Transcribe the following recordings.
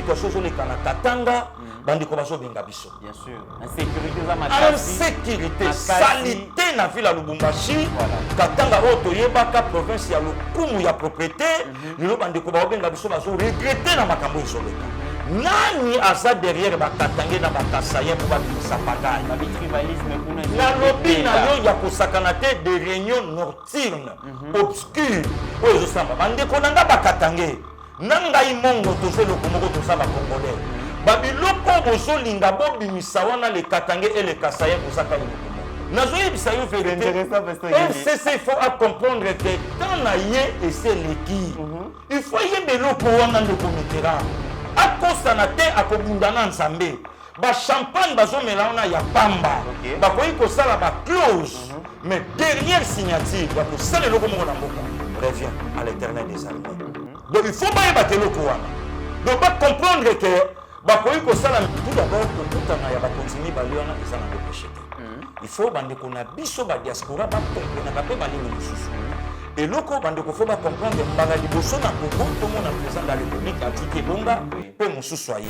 situation ezoleka na Katanga bandeko bazobenga biso. Bien sûr. Insécurité za makasi. Insécurité, salité na ville ya Lubumbashi. Katanga oyo toyebaka province ya lokumu ya propriété. Lelo bandeko bazobenga biso bazo regretter na makambo ezoleka. Nani aza derrière bakatange na bakasaye pour babimisa pagaille. Ba tribalisme kuna. Na lobi na yo ya kosakana te de réunion nocturne obscure oyo ezosamba bandeko na nga bakatange na ngai mongo tozo lokomoko tosala congolais babiloko bozolinga bobimisa wana le katange et le kasaye bozaka lokomo nazoyebisa yo vérité FCC il faut comprendre que tant na ye et c'est leki il faut yebe loko wana ndeko mitera akosana te akobundana nzambe ba champagne bazomela wana ya pamba bakoki kosala ba clause mais derrière signature bakosala eloko moko na mboka revient à l'éternel des armées donc il faut bayeba te eloko wana donc comprendre que bakoki kosala tout d'abord kokutana ya bakonzi mibale wana eza na bopeshe te il faut bandeko na biso badiaspora bakomprenaka mpe balingi mosusu eloko bandeko fo bacomprendre mbala liboso na Congo tomona président de la république atiki ebonga mpe mosusu aye.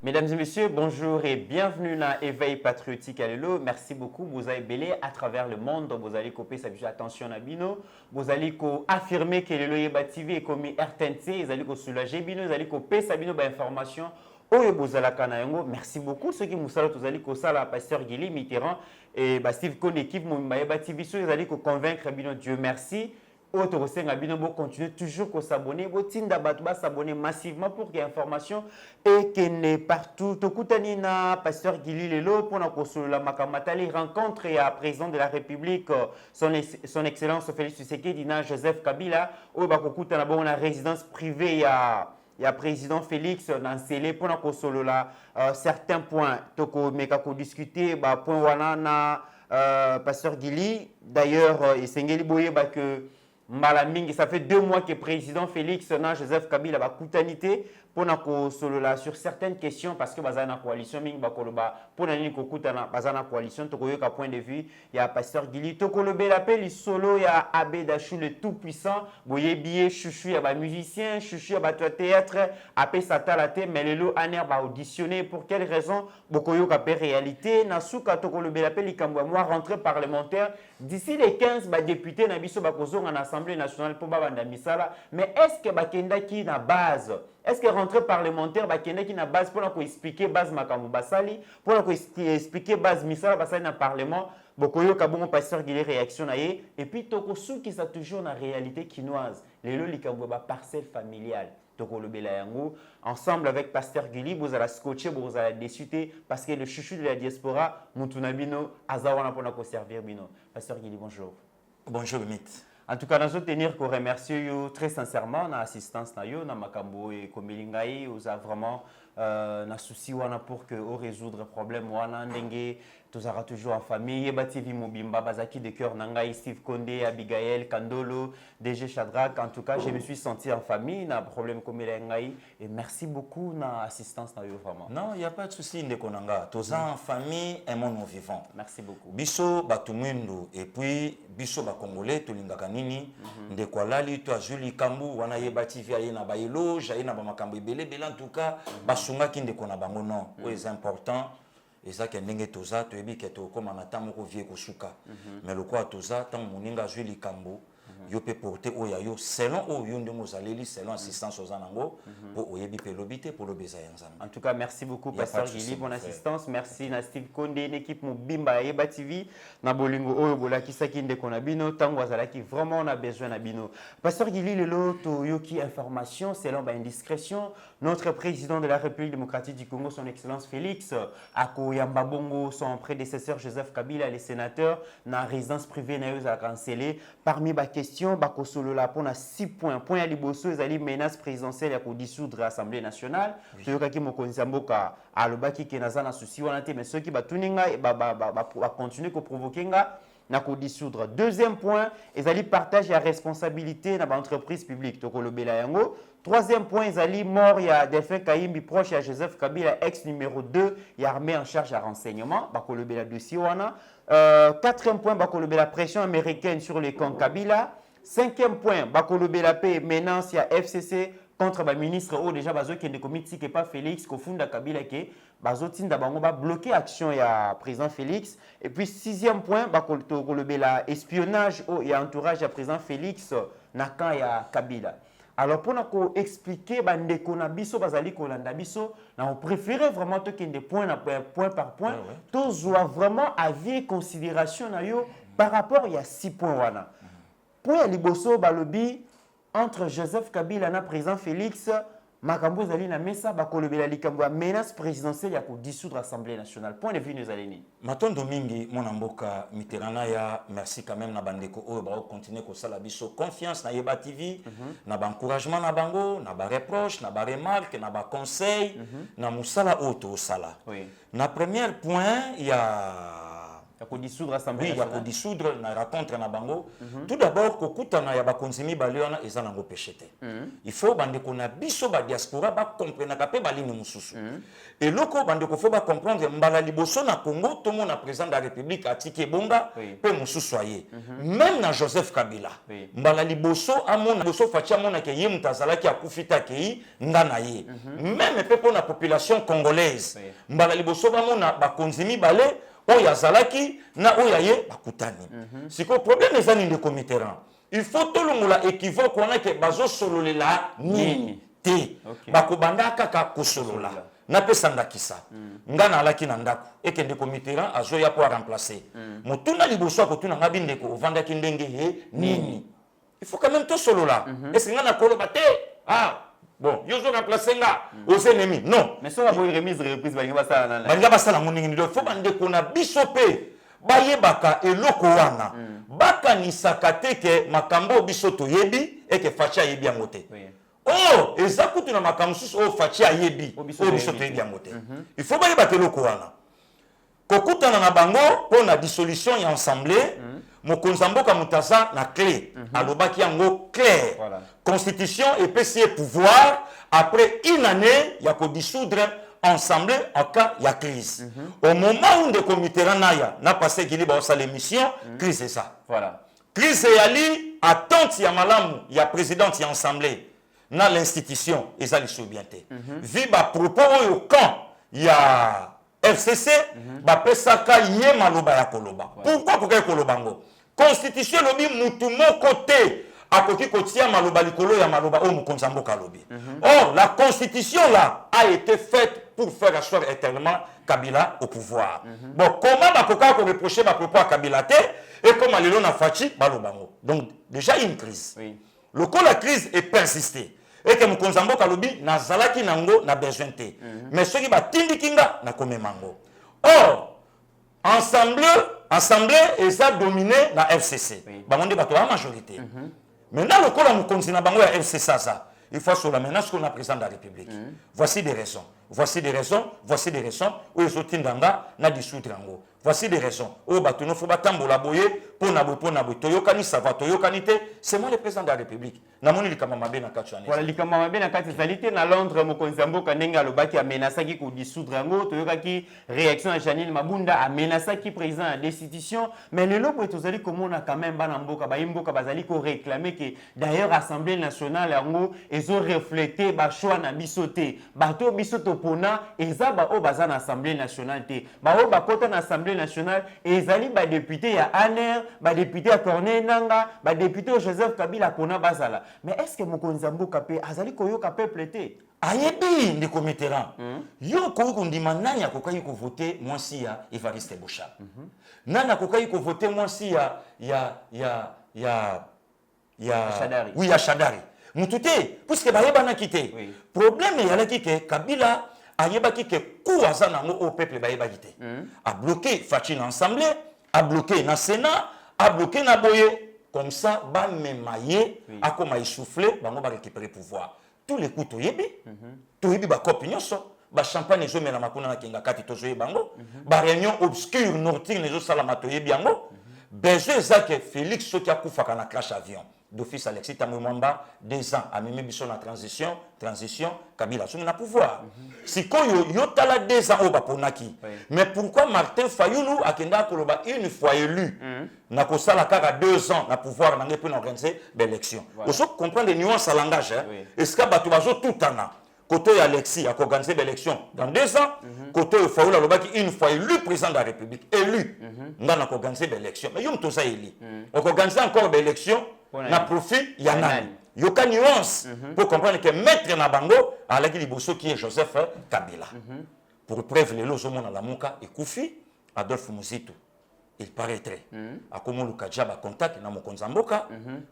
Mesdames et messieurs, bonjour et bienvenue dans Éveil Patriotique à l'élo. Merci beaucoup. Vous avez belé à travers le monde. Vous allez copier sa attention à Bino. Vous allez affirmer que l'élo est bâtivé comme RTNC. Vous allez soulager Bino. Vous allez copier sa Bino information. Merci beaucoup. Ceux qui nous saluent, vous allez la pasteur Guili Mitterrand et Steve Kone, équipe Mouimbaye TV. Vous allez convaincre Bino. Dieu merci. Continuez toujours à s'abonner, s'abonner massivement pour qu'il y ait information et qu'il n'est partout. Tokutanina, pasteur Guili Lelo, pour la Makamatali, rencontre et à président de la République, son Excellence Félix Tshisekedi, Joseph Kabila, au Bakokutana, la résidence privée, il y a président Félix dans scellé pour certains points. Toko mekako discuter, point wana pasteur Guili. D'ailleurs, il s'engage que Malamingi, ça fait 2 mois que le président Félix Joseph Kabila a coutanité pour sur certaines questions parce que la coalition pour la coalition point de vue il y a pasteur Guili Tokolobe l'appel solo il y a Abbé Dachou le tout puissant boye billet chouchou il y a musicien chouchou il y a théâtre appel satalate mais le lot aner va auditionner pour quelle raison bokoyo kapé réalité nasuka Tokolobe l'appel ikambo moi rentrée parlementaire d'ici les 15 députés na biso bakozo en assemblée nationale pour banda misala mais est-ce que bakenda ki na base. Est-ce que rentrer parlementaire va qu'il y a une base pour expliquer base makambo basali pour expliquer base misala basali dans parlement bokoyo kabongo pasteur Guili réaction naie et puis toko sou qui ça toujours na réalité quinoise les lo likambo ba parcelle familiale toko le belayango ensemble avec pasteur Guili vous allez scotcher vous allez discuter parce que le chouchou de la diaspora mutunabino azawana pour nous servir bino pasteur Guili bonjour. Bonjour Mythe. En tout cas, nous tenir qu'on remercie très sincèrement l'assistance na makambo et komelingai vous a vraiment na souci wana pour que au résoudre problème wana ndenge tous aura toujours en famille TV Mobimba Bazaki de cœur nangai Steve Kondé Abigail Kandolo DG Shadrack en tout cas je me suis senti en famille na problème komelingai et merci beaucoup na assistance na yo vraiment. Non, il y a pas de souci ndeko nanga tous en famille et mon vivant. Merci beaucoup. Biso batumendo et puis biso ba congolais tolingaka nini ndeko alali to azuli kambu wana yeba TV aye na bayelo jaye na ba makambo ebele en tout cas basunga ki ndeko na bango non c'est important et ça que ndenge toza to yebi ke to koma na tamoko vie ko suka mais le quoi toza tant moninga azuli kambu yo pe porter oya yo selon oyo ndemo zaleli selon assistance aux anango pour oyebi pe lobité pour le beza yanzana. En tout cas merci beaucoup pasteur Guili pour l'assistance merci na Steve Kondé l'équipe Mobimba Yeba TV na bolingo oyo bolakisa ki ndeko na bino tango azalaki vraiment on a besoin na bino pasteur Guili lelo to yoki information selon ba indiscrétion notre président de la République démocratique du Congo son excellence Félix akoyamba bongo son prédécesseur Joseph Kabila les sénateurs na résidence privée na yo za cancellé parmi ba question bakosolola pona 6 points point ya liboso ezali menace présidentielle ya ko dissoudre l'Assemblée nationale toyokaki mokonzi mboka alobaki ke naza na souci wana te mais ceux qui batuninga ba continuer ko provoquer nga na ko dissoudre. Deuxième point, ils allaient partage la responsabilité dans l'entreprise publique to kolobela yango. Troisième point, ils allaient mort ya Delphin Kayimbi proche à Joseph Kabila ex numéro 2 ya armée en charge à renseignement ba kolobela dossier wana. Quatrième point, ba kolobela pression américaine sur les camps Kabila. Cinquième point, ba kolobela paix menace ya FCC contre le ministre ou déjà bazo qui ne comité qui pas Félix Kofunda Kabila qui bazo tinda bango ba bloquer action ya président Félix. Et puis sixième point, ba kolobela espionnage ou ya entourage ya président Félix na camp ya Kabila. Alors pour nous expliquer bandeko na biso bazali kolanda biso na on préférait vraiment to kende point par point to zoa vraiment avis considération na yo par rapport il y a 6 points wana. Point liboso balobi entre Joseph Kabila na président Félix makambo zali na mesa bakolobela likambo ya menace présidentielle ya ko dissoudre l'Assemblée nationale. Point de vue nous aleni. Matondo mingi mona mboka Mitterrand ya merci quand même na bandeko oyo ba continuer ko sala biso confiance na Yeba TV na ba encouragement na bango na ba reproche na ba remarque na ba conseil na musala auto sala. Oui. Na premier point il y a pour dissoudre l'Assemblée nationale. Oui, il y a pour dissoudre na rencontre na bango. Tout d'abord kokutana ya ba konzimi baliona ezana ngo pechete. Il faut bandeko na biso ba diaspora ba comprendre ka pe balini mususu. Et loko bandeko faut ba comprendre mbala liboso na Congo tout monde na président de la République atiki bonga pe mususu aye. Même na Joseph Kabila. Mbala liboso amona liboso fatia mona ke ye mutazala ki akufita ke ngana ye. Même pe pour la population congolaise. Mbala liboso ba mona ba konzimi bale oya zalaki na oya ye bakutani. Siko problème ezani ndeko Mitterrand. Il faut tout le monde équivoque on a que bazo sololela nini te. Bakobanda kaka kosolola. Na pesa ndakisa. Ngana alaki na ndako eke ndeko Mitterrand azoya pour remplacer. Motuna liboso ko tuna ngabi ndeko ovandaki ndenge he nini. Il faut quand même tout solola. Est-ce ngana koloba te? Ah bon, yo zo remplacer nga aux ennemis. Non. Mais ça va boy remise reprise ba ça na. Banga basala moningi ndo faut bande ko na bisope. Bayebaka eloko wana. Baka ni sakate ke makambo biso to yebi et que facha yebi yangote. Oh, ezakutu na makambo susu o facha yebi. O biso to yebi yangote. Il faut bayebaka eloko wana. Kokutana na bango pour la dissolution ya assemblée. Mokonzamboka mutaza na clé. Alobaki yango clair. Voilà. Constitution et PCE pouvoir après une année il y a ko dissoudre ensemble en cas il y a crise. Au moment où le Mitterrand n'a passé qu'il ba sa l'émission, crise c'est ça. Voilà. Crise et ali attente ya malamu, il y a président y assemblée na l'institution et ça les soubienté. Vi ba propos au camp, il y a FCC ba pesaka yé maloba ya koloba. Pourquoi ko kolobango? Constitution lobi mutu mon côté akoki kotia maloba likolo ya maloba o mukonza mboka lobi. Or la constitution là a été faite pour faire asseoir éternellement Kabila au pouvoir. Bon, comment bakoka ko reprocher ba propos à Kabila te et comment lelo na fachi balobango. Donc déjà une crise. Oui. La crise est persistée. Et que mukonza mboka lobi na zalaki nango na besoin te. Mais ceux qui ba tindikinga na komemango. Or Assemblée est ça dominé la FCC. Bangonde bato la majorité. Maintenant le col mukonzi na bango ya FCC ça. Il faut sur la menace qu'on a président de la République. Voici des raisons. Où ils sont tindanga na dissoudre yango. Voici des raisons. Où batuno faut batambola boye pour na boye toyokani sava toyokani te. C'est moi le président de la République. Na moni likama mabe na kati voilà likama mabe na kati salité na Londres mokonzambo kanenga lobaki amenasaki ko dissoudre yango toyokaki réaction à Janine Mabunda amenasaki président à destitution mais le lobo tozali komona quand même bana mboka ba imboka bazali ko réclamer que d'ailleurs Assemblée nationale yango ezo refléter ba choix na bisoté bato bisoto pona ezaba o bazana Assemblée nationale te ba o bakota na Assemblée nationale ezali ba député ya Aner ba député ya Corneille Nanga ba député Joseph Kabila pona bazala. Mais est-ce que Mokonzambo Kapé azali koyoka peuple te? Ayebi ndeko Mitterrand. Yo ko ndima nani akokai ko voter mwasi ya Evariste Bochab. Nani akokai ko voter mwasi ya Shadari. Oui, ya Shadari. Mutute puisque bayeba na kité. Problème ya la kité Kabila ayeba kité ku azana ngo au peuple bayeba kité. A bloqué Fachi l'Assemblée, a bloqué na Sénat, a bloqué na Boye. Comme ça, ba memaye, a comme a essoufflé, bango ba récupérer pouvoir. Tous les coups toyebi, toyebi ba copinion so, ba champagne ezo mena makuna na kinga kati tozoye bango, ba réunion obscure nocturne ezo salama toyebi yango, besoin ça que Félix soki akufaka na crash avion d'office Alexis Tambwe Mwamba 2 ans a même mission na transition Kabila songi na pouvoir sikoyo yo tala 2 ans au baponaki mais pourquoi Martin Fayulu akenda koloba une fois élu na kosala kaka 2 ans na pouvoir na ngepe na organiser l'élection oso comprendre les nuances à langage est-ce que bato bazo tout ana côté Alexis a organisé l'élection dans 2 ans côté Fayulu alobaki une fois élu président de la République élu nga na organiser l'élection mais yo mtoza élu on organiser encore l'élection na profit ya nani yoka nuance pour comprendre que maître na bango alaki liboso qui est Joseph Kabila pour preuve les lots au monde la muka et Koufi Adolphe Muzito il paraîtrait à comment le Kajaba contact na mokonzamboka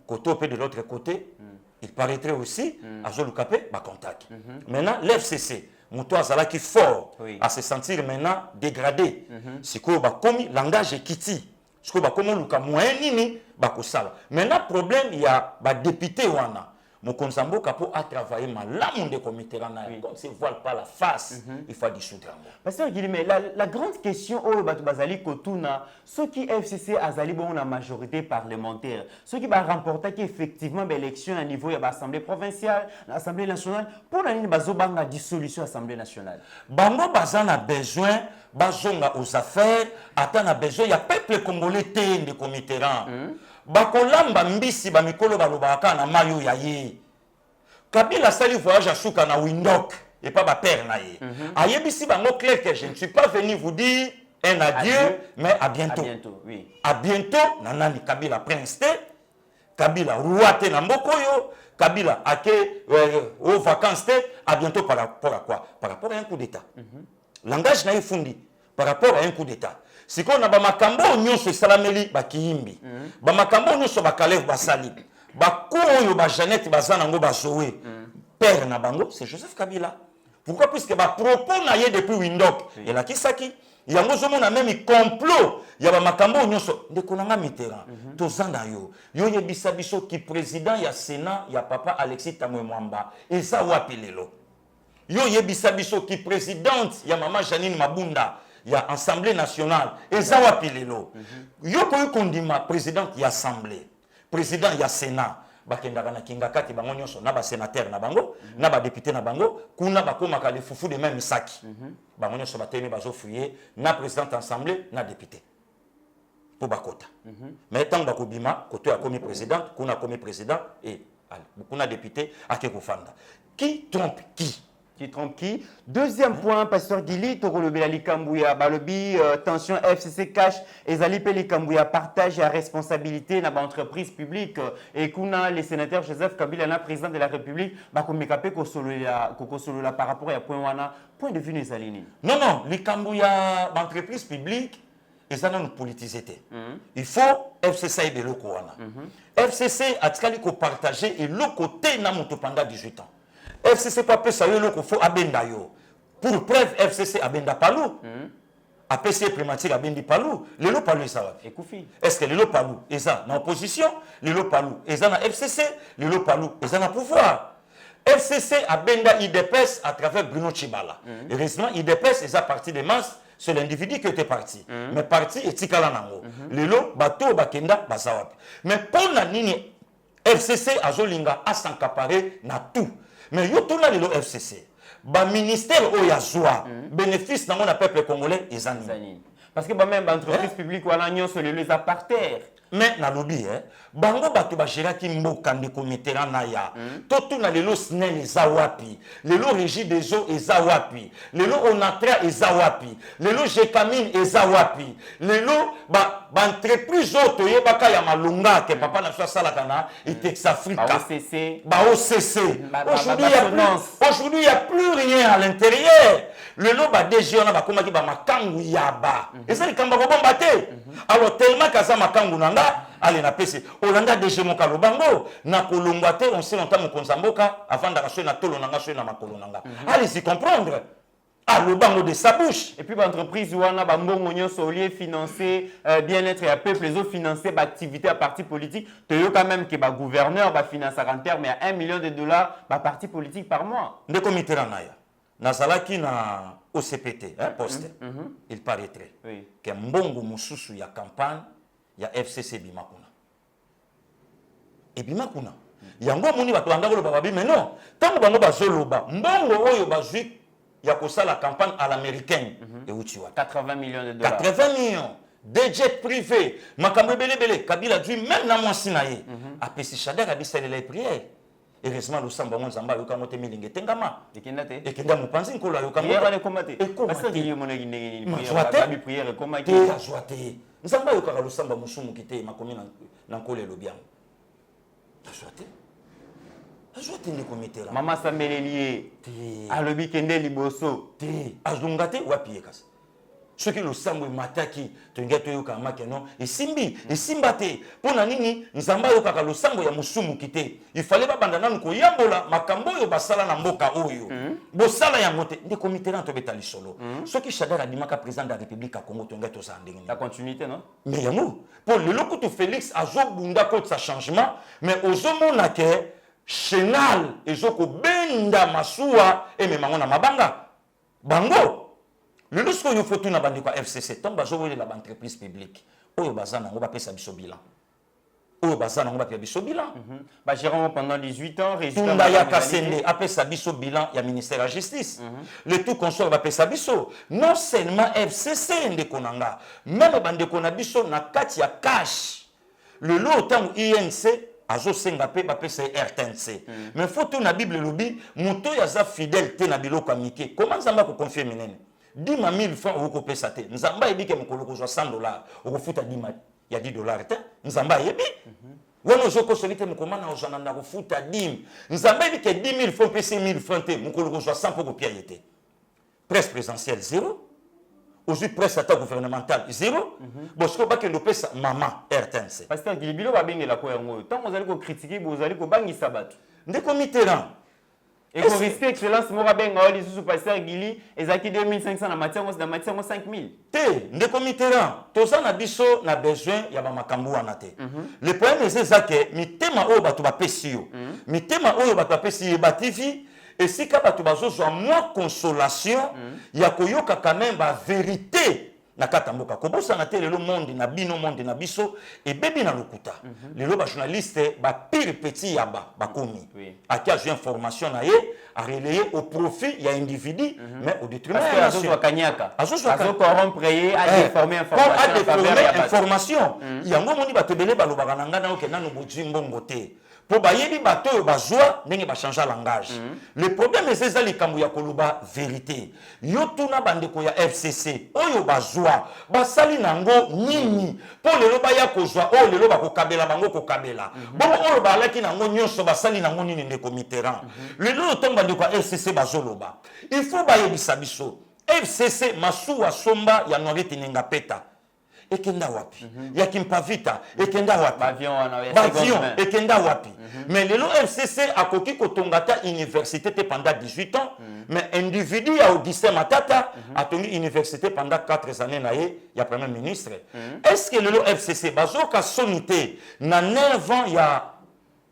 côté au de l'autre côté il paraîtrait aussi à Zolukapé ba contact maintenant l'FCC Mouto Azala qui fort à se sentir maintenant dégradé c'est quoi ba komi langage kiti ce que comment le cas moyen nini bakosala maintenant problème il y a ba député wana Mokonzambo Kapo a travaillé malamu de comité rana comme se voile pas la face il faut dissoudre Pasteur Guillemé la grande question au batu bazali kotuna ceux qui FCC azali bon la majorité parlementaire ceux qui va remporter effectivement l'élection à niveau de l'Assemblée provinciale l'Assemblée nationale pour la ligne bazo banga dissolution de l'Assemblée nationale bango bazana besoin bazonga aux affaires atana besoin il y a peuple congolais de comité rana bakolamba mbisi ba mikolo balobaka na mayo ya ye Kabila sali voyage à Souka na Windhoek et pas ba père na ye ayebisi bango clair que je ne suis pas venu vous dire un adieu mais à bientôt à bientôt nanani Kabila prince Kabila roi te na mbokoyo Kabila ake aux vacances à bientôt par rapport à quoi par rapport à un coup d'état langage na fundi par rapport à un coup d'état siko na ba makambo nyonso salameli ba kiyimbi ba makambo nyonso ba Kalev basali ba koyo ba Jeannette bazana ngo bazowe père na bango c'est Joseph Kabila pourquoi puisque ba propos na ye depuis Windhoek et la kisaki yango zomo na même complot ya ba makambo nyonso ndeko nanga Mitterrand tozanda yo yebisa biso ki président ya Sénat ya papa Alexis Tambwe Mwamba eza wapi lelo yo yebisa biso ki présidente ya mama Janine Mabunda ya Assemblée nationale eza wapi lelo yo ko kondima président ya Assemblée président ya Sénat bakendaka na kingakati bango nyonso na ba sénateur na bango na ba député na bango kuna bakomaka le fufu de même saki bango nyonso batemi bazofuye na président Assemblée na député pour bakota mais tant bakobima koto ya komi président kuna komi président et kuna député akekofanda qui trompe qui trompe qui. Deuxième point, Pasteur Guili, Torolobela Likambouya, Balobi, tension FCC cash, Ezali Pelikambouya, partage la responsabilité dans l'entreprise publique. Et Kuna, les sénateurs Joseph Kabila, président de la République, Bakomekapé Kokosolola par rapport à point de vue Nezalini. Non, Likambouya, l'entreprise publique, et ça non politisé. Il faut FCC et de l'Okouana. FCC a tkali ko partager et le côté na moto pendant 18 ans. FCC pas peut saluer le faut abenda yo. Pour preuve FCC abenda palou. APC primatique abendi palou. Le lo palou ça. Est-ce que le lo palou est ça dans opposition, le lo palou est ça dans FCC, le lo palou est ça dans pouvoir. FCC abenda IDPS à travers Bruno Chibala. Heureusement IDPS est à partir des masses. C'est l'individu qui était parti. Mais parti est tikala nango. Lelo bato bakenda bazawapi. Mais pour la nini FCC azolinga a s'encaparer na tout. Mais yo tona lelo FCC. Ba ministère oyazwa bénéfice nango na peuple congolais ezani. Parce que même entreprise publique wala nyonso lelo les parterre. Mais na lobby bango bato ba géraki mboka ndeko Mitterrand na ya toto na lelo SNEL ezawapi lelo régie des eaux ezawapi lelo onatra ezawapi lelo Jekamine ezawapi lelo ba entreprise auto yebaka ya malunga ke papa na so sala kana et Tex Africa ba OCC aujourd'hui il y a plus rien à l'intérieur lelo ba DG on ba komaki ba makangu yaba eza likamba ko bomba te alors tellement kaza makangu nanga allez na PC Olanda DG mokalo bango na kolongwa te on sait longtemps mokonzamboka avant d'arracher na tolo nanga so na makolo nanga allez s'y comprendre le bango de sa bouche et puis l'entreprise wana ba mbongo nyonso lié financer bien-être et peuple les autres financer ba activité à parti politique te yo quand même que ba gouverneur ba financer en terme à $1 million ba parti politique par mois ndeko Mitterrand na ya nazalaki na OCPT poste il paraîtrait que mbongo mususu ya campagne ya FCC bimakuna. Et bimakuna. Yango moni bato bandako loba babi mais non. Tango bango bazoloba, mbongo oyo bazui ya kosala campagne à l'américaine et uchiwa. 80 millions de dollars. 80 millions. Des jets privés. Makambe bele Kabila dû même na mwasi na ye. Apesi Shader abisale les prières. Heureusement le samba mon zamba yoka mote milinge tengama. Ekenda te. Ekenda mupanzi nkolo yoka mote. Prière ne comate. Parce que il y a mon église prière comate. Te azoate. Nzamba yoka le samba musumu kite makomi na nkolo lobiam. Azoate. Azoate ne komitera. Mama Sambelelié. Alobi kende liboso. Te azungate wapi ekasa. Ce qui le sambo mataki tengeto yoka makeno et simbate pona nini nzamba yoka le sambo ya musumu kite il fallait pas bandana ko yambola makambo yo basala na mboka oyo bosala ya mote ndi comité na to betali solo ce qui Shader a dimaka président de la République à Congo tengeto sa ndenge la continuité non mais yango pour le lokutu Félix azobunda ko sa changement mais ozomona ke chenal ezoko benda masuwa et memango na mabanga bango. Le lorsque vous faites une bande FCC, tant que vous avez l'entreprise publique, vous avez un bilan. Vous avez un bilan. Jérôme pendant 18 ans, résultat. Vous avez un bilan, il y a le ministère de la Justice. Le tout consort va faire biso. Non seulement FCC, même bande konabiso na katia cash. Le lot tant INC, azo sengapé ba pesa RTNC. Mais faut tout na Bible lobby, moto ya za fidèle na biloko amike. Comment ça va ko confier menene? 10 000 francs au coupé ça. Nzamba ebi ke mokolo ko $100 au futa 10 000. Il y a $10 te. Nzamba ebi. Wono zoko solite mokomana ozana na ko futa 10. Nzamba ebi ke 10 000 francs pesa 1000 francs te mokolo ko 100 pour ko pia yete. Presse présidentielle 0. Aujourd'hui presse attaque gouvernementale 0. Bosko ba ke no pesa mama RTNC. Pasteur Gilibilo ba bengela ko yango. Tant vous allez ko critiquer, vous allez ko bangisa batu. Ndeko Mitterrand. Et pour rester excellence, moi, ben, on dit sous pasteur Gili, et ça qui 2500 en matière, dans matière 5000. Te, ndeko Mitterrand, tout ça na biso na besoin ya ba makambu wana te. Le problème c'est ça que mitema oyo batu ba pesio. Mitema oyo batu ba pesio ba TV et si ka batu bazo zo moins consolation, ya koyoka quand même ba vérité. Na katamboka kobosa na te lelo monde na bino monde na biso et bebi na lokuta lelo ba journaliste ba pire petit yaba ba komi aki a information na ye a relayer au profit ya individu mais au détriment de la nation azo corrompre a déformer information yango moni ba tebele ba lobaka na ngana oke nanu boji mbongo te pour bayebi bato yo bazwa ndenge ba changer langage le problème c'est ça likambo ya koloba vérité yo tuna bandeko ya FCC oyo bazwa basali nango nini pour lelo ba ya kozwa oyo lelo ba kokabela bango kokabela bon oyo balaki nango nyonso basali nango nini ndeko Mitterrand lelo tomba bandeko ya FCC bazoloba il faut bayebisa biso FCC masuwa somba ya Norite Nenga Peta ekenda wapi ya Kimpavita ekenda wapi bavion ekenda wapi mais lelo FCC akoki kotongata université pendant 18 ans mais individu ya Odyssey Matata a tenu université pendant 4 années na ye ya premier ministre est-ce que lelo FCC bazoka sonité na 9 ans ya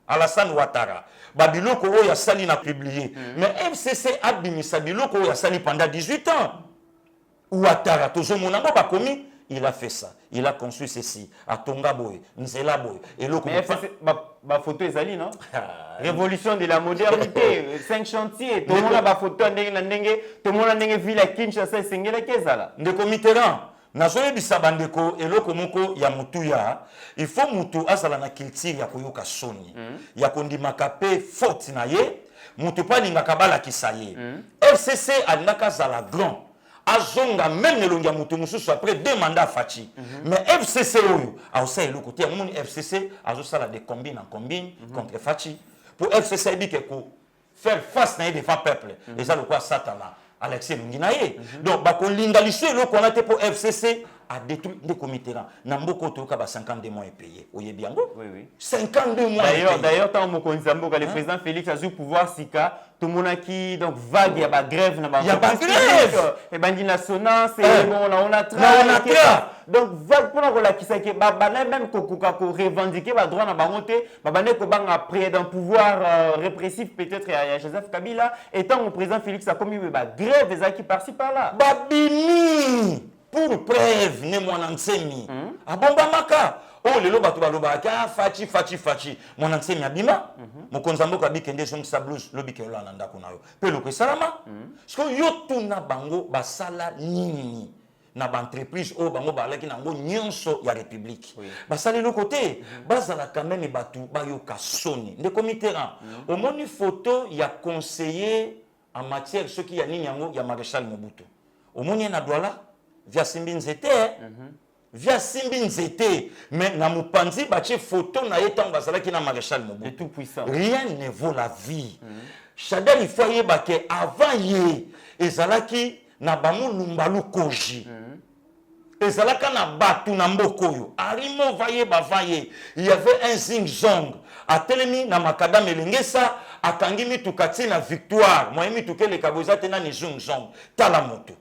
Alassane Ouattara babiloko oyo ya sali na publié mais FCC abimisa biloko oyo ya sali pendant 18 ans Ouattara tozomona ngo bakomi il a fait ça, il a construit ceci, à Tongaboy, Nzelaboy, et l'autre. Mais ma photo est ali, non? Révolution de la modernité, 5 chantiers, tout le monde a ma photo, tout le monde a une ville à Kinshasa, c'est la Kezala. Ndeko Mitterrand, nazoye bisabandeko, et l'autre moko ya mutuya, il faut mutu asala na culture ya koyoka soni, ya kondimaka pe faute na ye, mutu pa lingaka bala kisaye. FCC alingaka zala grand. Azonga même nelongia mutu mususu après 2 mandats fachi mais FCC oyo a aussi le côté mon FCC azo sala des combines en combine contre fachi pour FCC dit que pour faire face na devant peuple et ça le quoi satana Alexis Lunginaye donc ba ko lingaliso le qu'on a été pour FCC a détruit des comités là namboko to ka ba 52 mois payé oyebi yango oui 52 mois d'ailleurs tant mokonzi mboka le président Félix a eu pouvoir sika tout le monde qui donc vague ya ba grève na ba grève et bandi national c'est bon on a donc vague pour la qui sait que ba même kokuka ko revendiquer ba droit na ba monter ba bane ko banga après d'un pouvoir répressif peut-être à Joseph Kabila étant le président Félix a commis ba grève des qui par-ci par-là babini pour preuve ne mwana nsemi abomba maka Oh lelo bato balobaka fachi mon ancien yabima mokonza mboka bikende son sablus lobike lo ananda ko nayo pe loko salama parce que yo tuna bango basala nini na ba entreprise o bango balaki nango nyonso ya république basali le côté bazala quand même batu bayoka soni nde commitera au moni photo ya conseiller en matière ce qui ya nini yango ya maréchal Mobutu au moni na douala via simbi nzete via simbi nzete mais na mupanzi bache photo na yetan bazalaki na maréchal Mobutu tout puissant rien ne vaut la vie Chadel il faut yeba ke avant ye ezalaki na bamu lumbalu koji ezalaka na batu na mbokoyo arimo vaye bavaye il y avait un zing zong atelemi na makadam elengesa akangi mitukati na victoire moi mitukele kaboza tena ni zing zong tala moto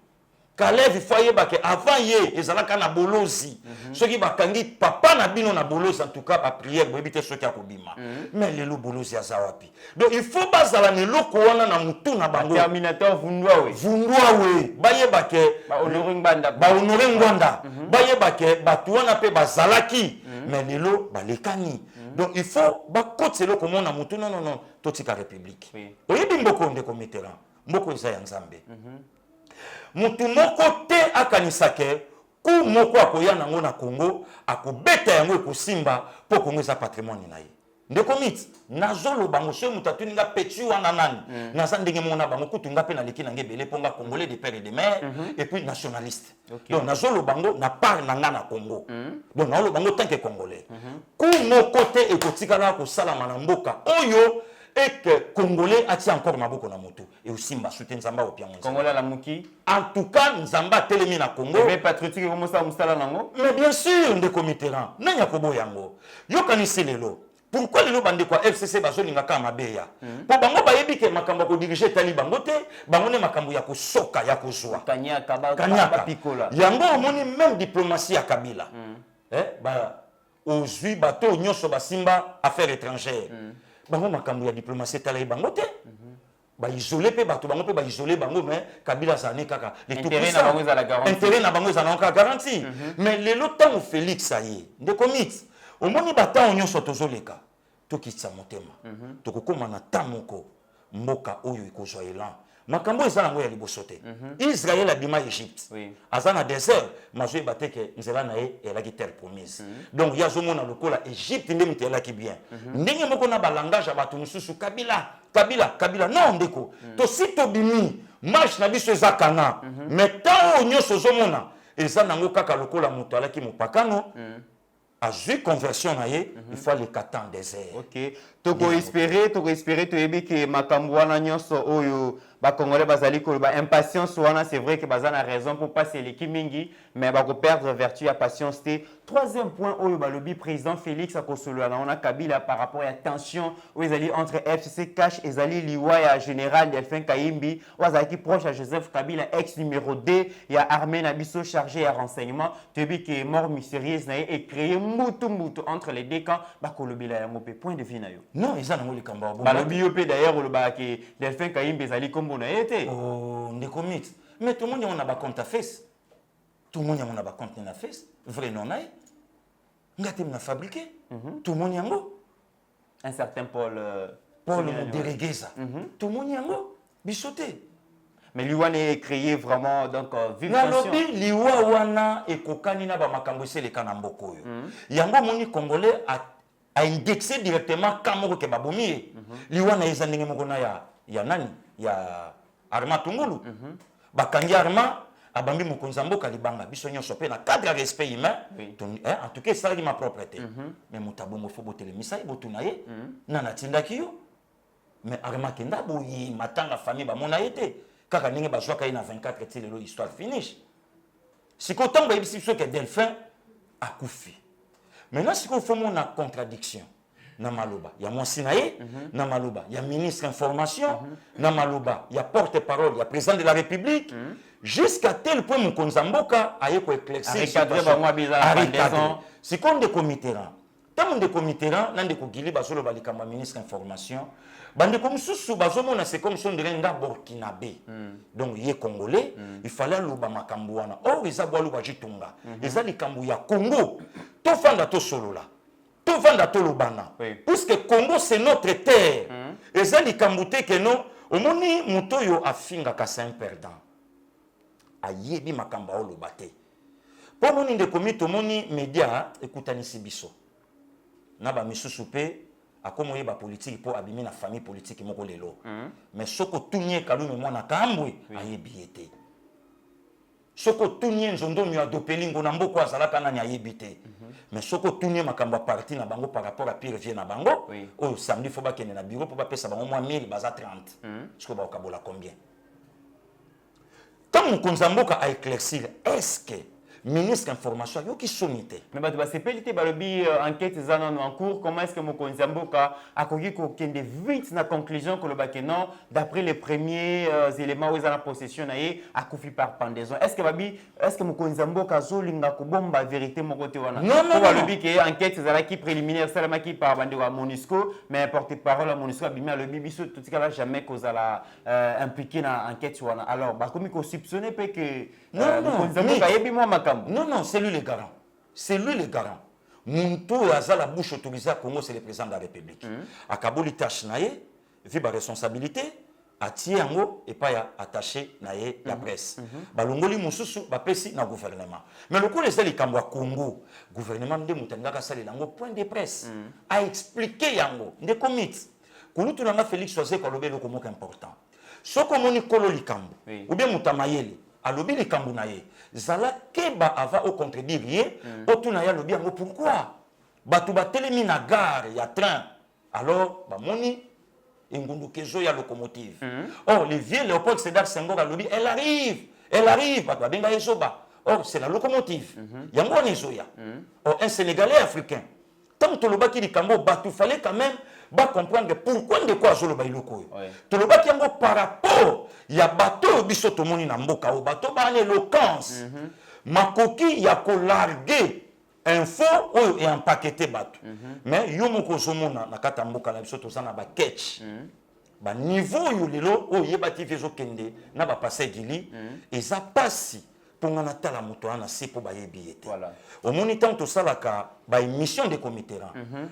Kalev il faut yeba ke avant ye ezalaka na bolozi soki bakangi papa na bino na bolozi en tout cas ba prière bo ebite soki akobima mais lelo bolozi azawapi donc il faut bazala ne loko wana na mutu na bango terminateur vundwa we bayeba ke ba honorer ngwanda bayeba ke batu wana pe bazalaki mais lelo balekani donc il faut bakotelo komona mutu non totika république oyebi mboko ndeko Mitterrand mboko eza ya nzambe mutu moko te akanisake ku moko akoya nango na Congo akobeta yango ekosimba po Congo eza patrimoine na ye ndeko miti nazolo bango so mutu atuninga petu wana nani naza ndenge mona bango kutunga pe na leki nange bele ponga congolais de père et de mère et puis nationaliste donc nazolo bango na part nanga na Congo donc nazolo bango tant que congolais ku moko te ekotikala ko sala na mboka oyo et que Congolais a encore maboko na moto et aussi mba soutien Nzamba au piango Congolais la muki en tout cas Nzamba telemi na Congo mais patriotique comme ça musala nango mais bien sûr ndeko Mitterrand nanya kobo yango yokanisi lelo pourquoi lelo bande kwa FCC bazolinga ka mabeya po bango bayebi ke makambo ko diriger tali bango te bango ne makambo ya kosoka ya kozwa kanyaka ba pikola yango omoni même diplomatie ya Kabila ba ozui bato nyonso basimba affaires étrangères bango makambo ya diplomatie tala bango te ba isoler pe bato bango pe ba isoler bango mais Kabila zane kaka les tout intérêt na bango za la garantie intérêt na bango za na ka garantie mais lelo tango Félix aye de commit au moni bata nyonso tozoleka tokitsa motema tokokoma na tamoko mboka oyo ekozwa elan makambo eza nango ya liboso te Israël abima Égypte aza na désert mazwe bateke nzela na ye elaki terre promise donc yazomona lokola Égypte nde mutu elaki bien ndenge moko na balangage ya bato mosusu Kabila non ndeko to si tobimi marche na biso eza kana mais tant nyonso ozomona eza nango kaka lokola moto alaki mopakano azui conversion na ye il faut le katan désert OK toko espérer to yebi ke makambo wana nyonso oyo ba congolais bazali ko ba impatience wana c'est vrai que bazana raison pour passer l'équipe mingi mais ba ko perdre vertu ya patience té troisième point oyo ba lobby président Félix akosolo na ona Kabila par rapport à tension où ils allaient entre FCC cash et zali liwa ya général Delphin Kayimbi wazaki proche à Joseph Kabila ex numéro 2 ya armée na biso chargé à renseignement tebi que mort mystérieuse na et créer mutu entre les deux camps ba ko lobila ya ngopé point de vue na yo non ils ont le kamba ba lobby yo pe d'ailleurs le ba que Delphin Kayimbi zali kombo na été oh ndeko mit mais tout le monde on a ba compte à face tout le monde on a ba compte na face vrai non naï ngati mna fabriqué tout le monde yango un certain Paul Deregeza tout le monde yango bisoté mais liwa est créé vraiment donc vive na lobi liwa wana ekokani na ba makambo seleka na mboko yo yango moni congolais a indexé directement kamoko ke babomi liwa na eza ndenge moko na ya nani ya Arma Tungulu bakangi Arma abambi mokonza mboka libanga biso nyonso pe na cadre ya respect humain en tout cas ça ma propreté mais mutabo mo fo botele misai botuna ye na natindaki yo mais Arma kenda boyi matanga famille ba mona yete kaka ndenge bazwaka ye na 24 ti lelo histoire finish siko tango yebisi biso ke Delphin akufi maintenant siko fo mona contradiction na maloba ya mwasi na ye na maloba ya ministre information na maloba ya porte-parole ya président de la République jusqu'à tel point mokonza mboka aye ko éclaircir recadrer ba mwa bizarre sikondo Mitterrand tant de Mitterrand nan de ko Gili bazolo balikamba ministre information bande comme sous bazomona c'est comme son nga burkinabé donc il est congolais il fallait loba makambo wana oh eza bwa loba jitunga eza likambo ya Congo to fanda to solola to vanda to lobana puisque Congo c'est notre terre eza likambo te que non omoni muto yo afinga ka c'est un perdant ayebi makambo o loba te po moni de komito moni média ekutanisi biso na ba misusu pe akomo yeba politique pour abimi na famille politique moko lelo mais soko tunye kalume mwana kambwe ayebi ete soko tunye nzondo mi adopelingo na mboko azalaka nani ayebi te mais soko tunye makambo parti na bango par rapport à Pierre vient na bango oh samedi faut ba kende na bureau pour ba pesa bango moins 1000 baza 30 soko ba okabola combien tant Konzamboka a éclaircir est-ce que ministre information yo ki sonité mais bato basepelite balobi enquête ezana en cours comment est-ce que Mokonzi Mboka akoki ko kende vite na conclusion que le bakeno d'après les premiers éléments où ils en possession na ye akufi par pendaison est-ce que Mokonzi Mboka zolinga ko bomba vérité mon côté wana non balobi que enquête ezala ki préliminaire salama ki par bande wa MONUSCO mais porte-parole à MONUSCO bimia le bibiso tout cas jamais kozala impliqué na enquête wana alors bakomi ko soupçonner pe que Mokonzi Mboka yebi mo maka non, c'est lui le garant. C'est lui le garant. Muntu aza la bouche autorisée à Congo, c'est le président de la République. A Kabuli tâche naye, vu ba responsabilité, a tiango et pas attaché naye la presse. Balongoli mususu ba pesi na gouvernement. Mais le coup les ali kambwa Congo, gouvernement de Mutanga ka sali lango point de presse a expliqué yango de commit. Kulutu nanga Félix Soze ko lobe loko moko important. Soko moni kolo likambo ou bien mutamayele alobi likambo na ye zala keba ava au contredire ye otuna ya lobi yango pourquoi batu batelemi na gare ya train alors bamoni engundu kezo ya locomotive or le vieux Léopold Sédar Senghor alobi elle arrive batu babenga ezoba or c'est la locomotive yango wana ezoya or un Sénégalais africain tant que lobaki likambo batu fallait quand même ba comprendre pourquoi de quoi zolo ba iloko to lobaki yango par rapport ya bateau biso to moni na mboka o bateau ba l'éloquence makoki ya ko larguer info oyo et empaqueter bateau mais yo moko zomona na kata mboka na biso to sana ba catch ba niveau yo lelo o yebati vezo kende na ba passer gili eza pasi ponga na tala moto ana sepo ba yebiete voilà au moni tant to salaka ba émission de comité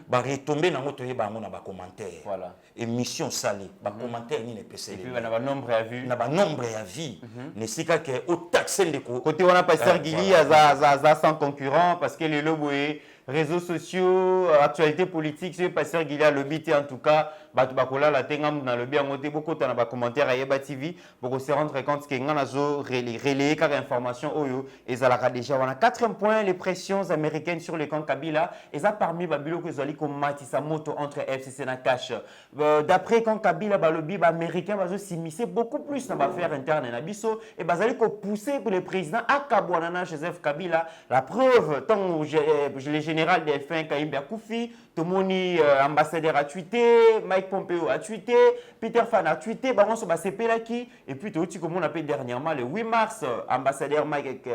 ba retomber na moto yeba ngo na ba commentaire voilà émission sali ba commentaire ni ne pese et puis na ba nombre à vue na ba nombre à vie ne sika que au taxe ndeko côté wana pasteur Gili za sans concurrent parce que les loboé réseaux sociaux actualité politique c'est pasteur Gili a lobité en tout cas batu bakola la tengam na lobi ngote beaucoup na ba commentaire à Yeba TV pour se rendre compte que ngana zo relayer car information oyo ezalaka déjà wana quatrième point les pressions américaines sur le camp Kabila et ça parmi babilo que zali ko matisa moto entre FCC na cash d'après camp Kabila balobi ba américain bazo s'immiscer beaucoup plus dans l'affaire interne na biso et bazali ko pousser pour le président akabwana na Joseph Kabila la preuve tant le général des fins Kaïmbe Koufi Tomoni ambassadeur a tweeté Mike Pompeo a tweeté, Peter Fan a tweeté, bah on se passe qui et puis tout comme on a fait dernièrement le 8 mars ambassadeur Mike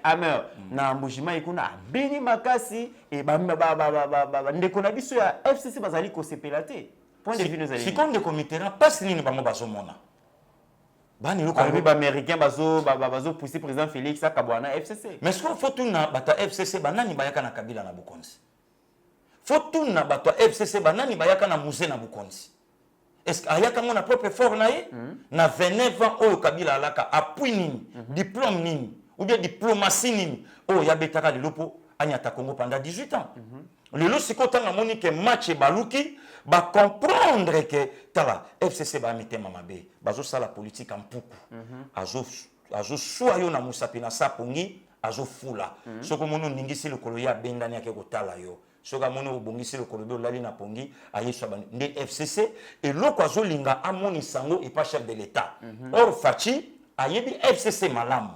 Hammer na Mbujima ikuna Beni Makasi et ndekona biso ya FCC bazali ko sepelate point de vue nos amis si comme de comité na passe nini bango bazomona bani loko ba américain bazo pousser président Félix Akabwana FCC mais ce qu'il faut tout na bata FCC banani bayaka na Kabila na Bukonzi faut tout na bato FCC banani bayaka na musée na Bukonzi est-ce que ayaka mon propre fort na ye na 29 ans oyo Kabila alaka appui nini diplôme nini ou bien diplomatie nini oyo ya betaka de lopo anyata Congo pendant 18 ans lelo sikotanga moni ke match baluki ba comprendre que tala FCC ba mitema mabe bazo sala politique en puku azo soyo na musapi na sapongi azo fula soko mono ningisi le koloya bendani yake kotala yo soka mono bongisi le kolobe lali na pongi ayeswa nde FCC et loko azolinga amoni sango et pas chef de l'état or Fachi ayebi FCC malamu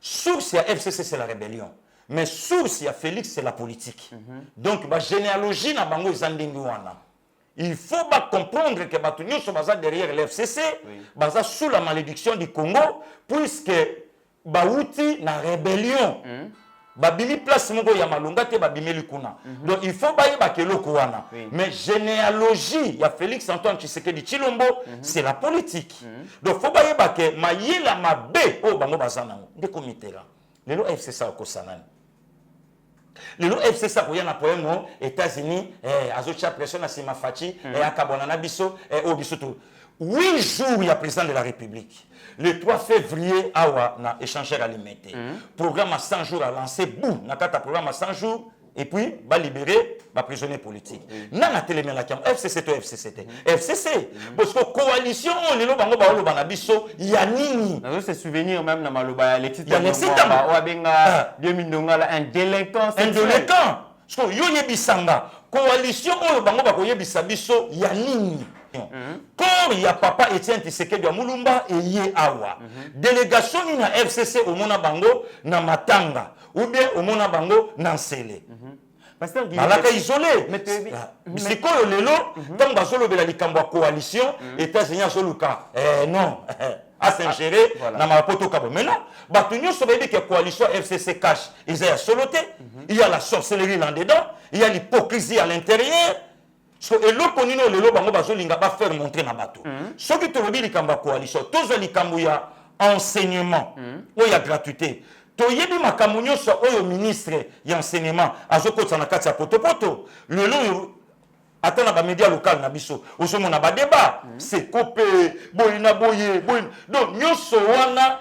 source ya FCC c'est la rébellion mais source ya Félix c'est la politique donc ba généalogie na bango ezandingi wana il faut pas comprendre que batu nyonso baza derrière l'FCC baza sous la malédiction du Congo puisque bauti na rébellion babimi place moko ya malonga te babimeli kuna. Donc il faut baye bakeloko wana. Mais généalogie ya Félix Antoine Tshisekedi Tshilombo c'est la politique. Donc faut baye bake mayela mabe o bango bazana ndeko mitera. Lelo FCC akosanani. Lelo FCC akoyana poemo États-Unis azocha pression na sima fachi akabona na biso o biso to 8 jours il y a président de la République. Le 3 février, awa na échangeur alimentaire. Programme à 100 jours à lancer, boum, na kata programme à 100 jours, et puis, va libérer les prisonniers politiques. Nana télémé la cam, FCC to FCC. FCC, parce que coalition, on est là, on va biso, yanini. C'est souvenir même dans Maloba, Alexis Tamba, Oabenga, 2000 un délinquant. Un délinquant. Parce que yo yebisanga, coalition, on va yebisa biso, yanini. Quand il y a papa Etienne Tshisekedi ya Mulumba et Ye Awa. Délégation na FCC au Mona Bango na Matanga ou bien au Mona Bango na Nsele. Malaka isolé. C'est quoi le lelo tant basolo bela likambo coalition États-Unis soluka. Non. À s'ingérer dans ma poto kabo. Mais non, batunyo so que coalition FCC cache. Il y a soloté, il y a la sorcellerie là dedans, il y a l'hypocrisie à l'intérieur. So eloko nino lelo bango bazolinga ba faire montrer na bato. Ce qui te rebi likamba coalition, toza likambo ya enseignement, ou ya gratuité. To yebi makambo nyonso oyo ministre ya enseignement azokotsa na kati ya poto. Lelo atana ba média local na biso, ozomona ba débat, c'est copé, boyina boye. Donc nyonso wana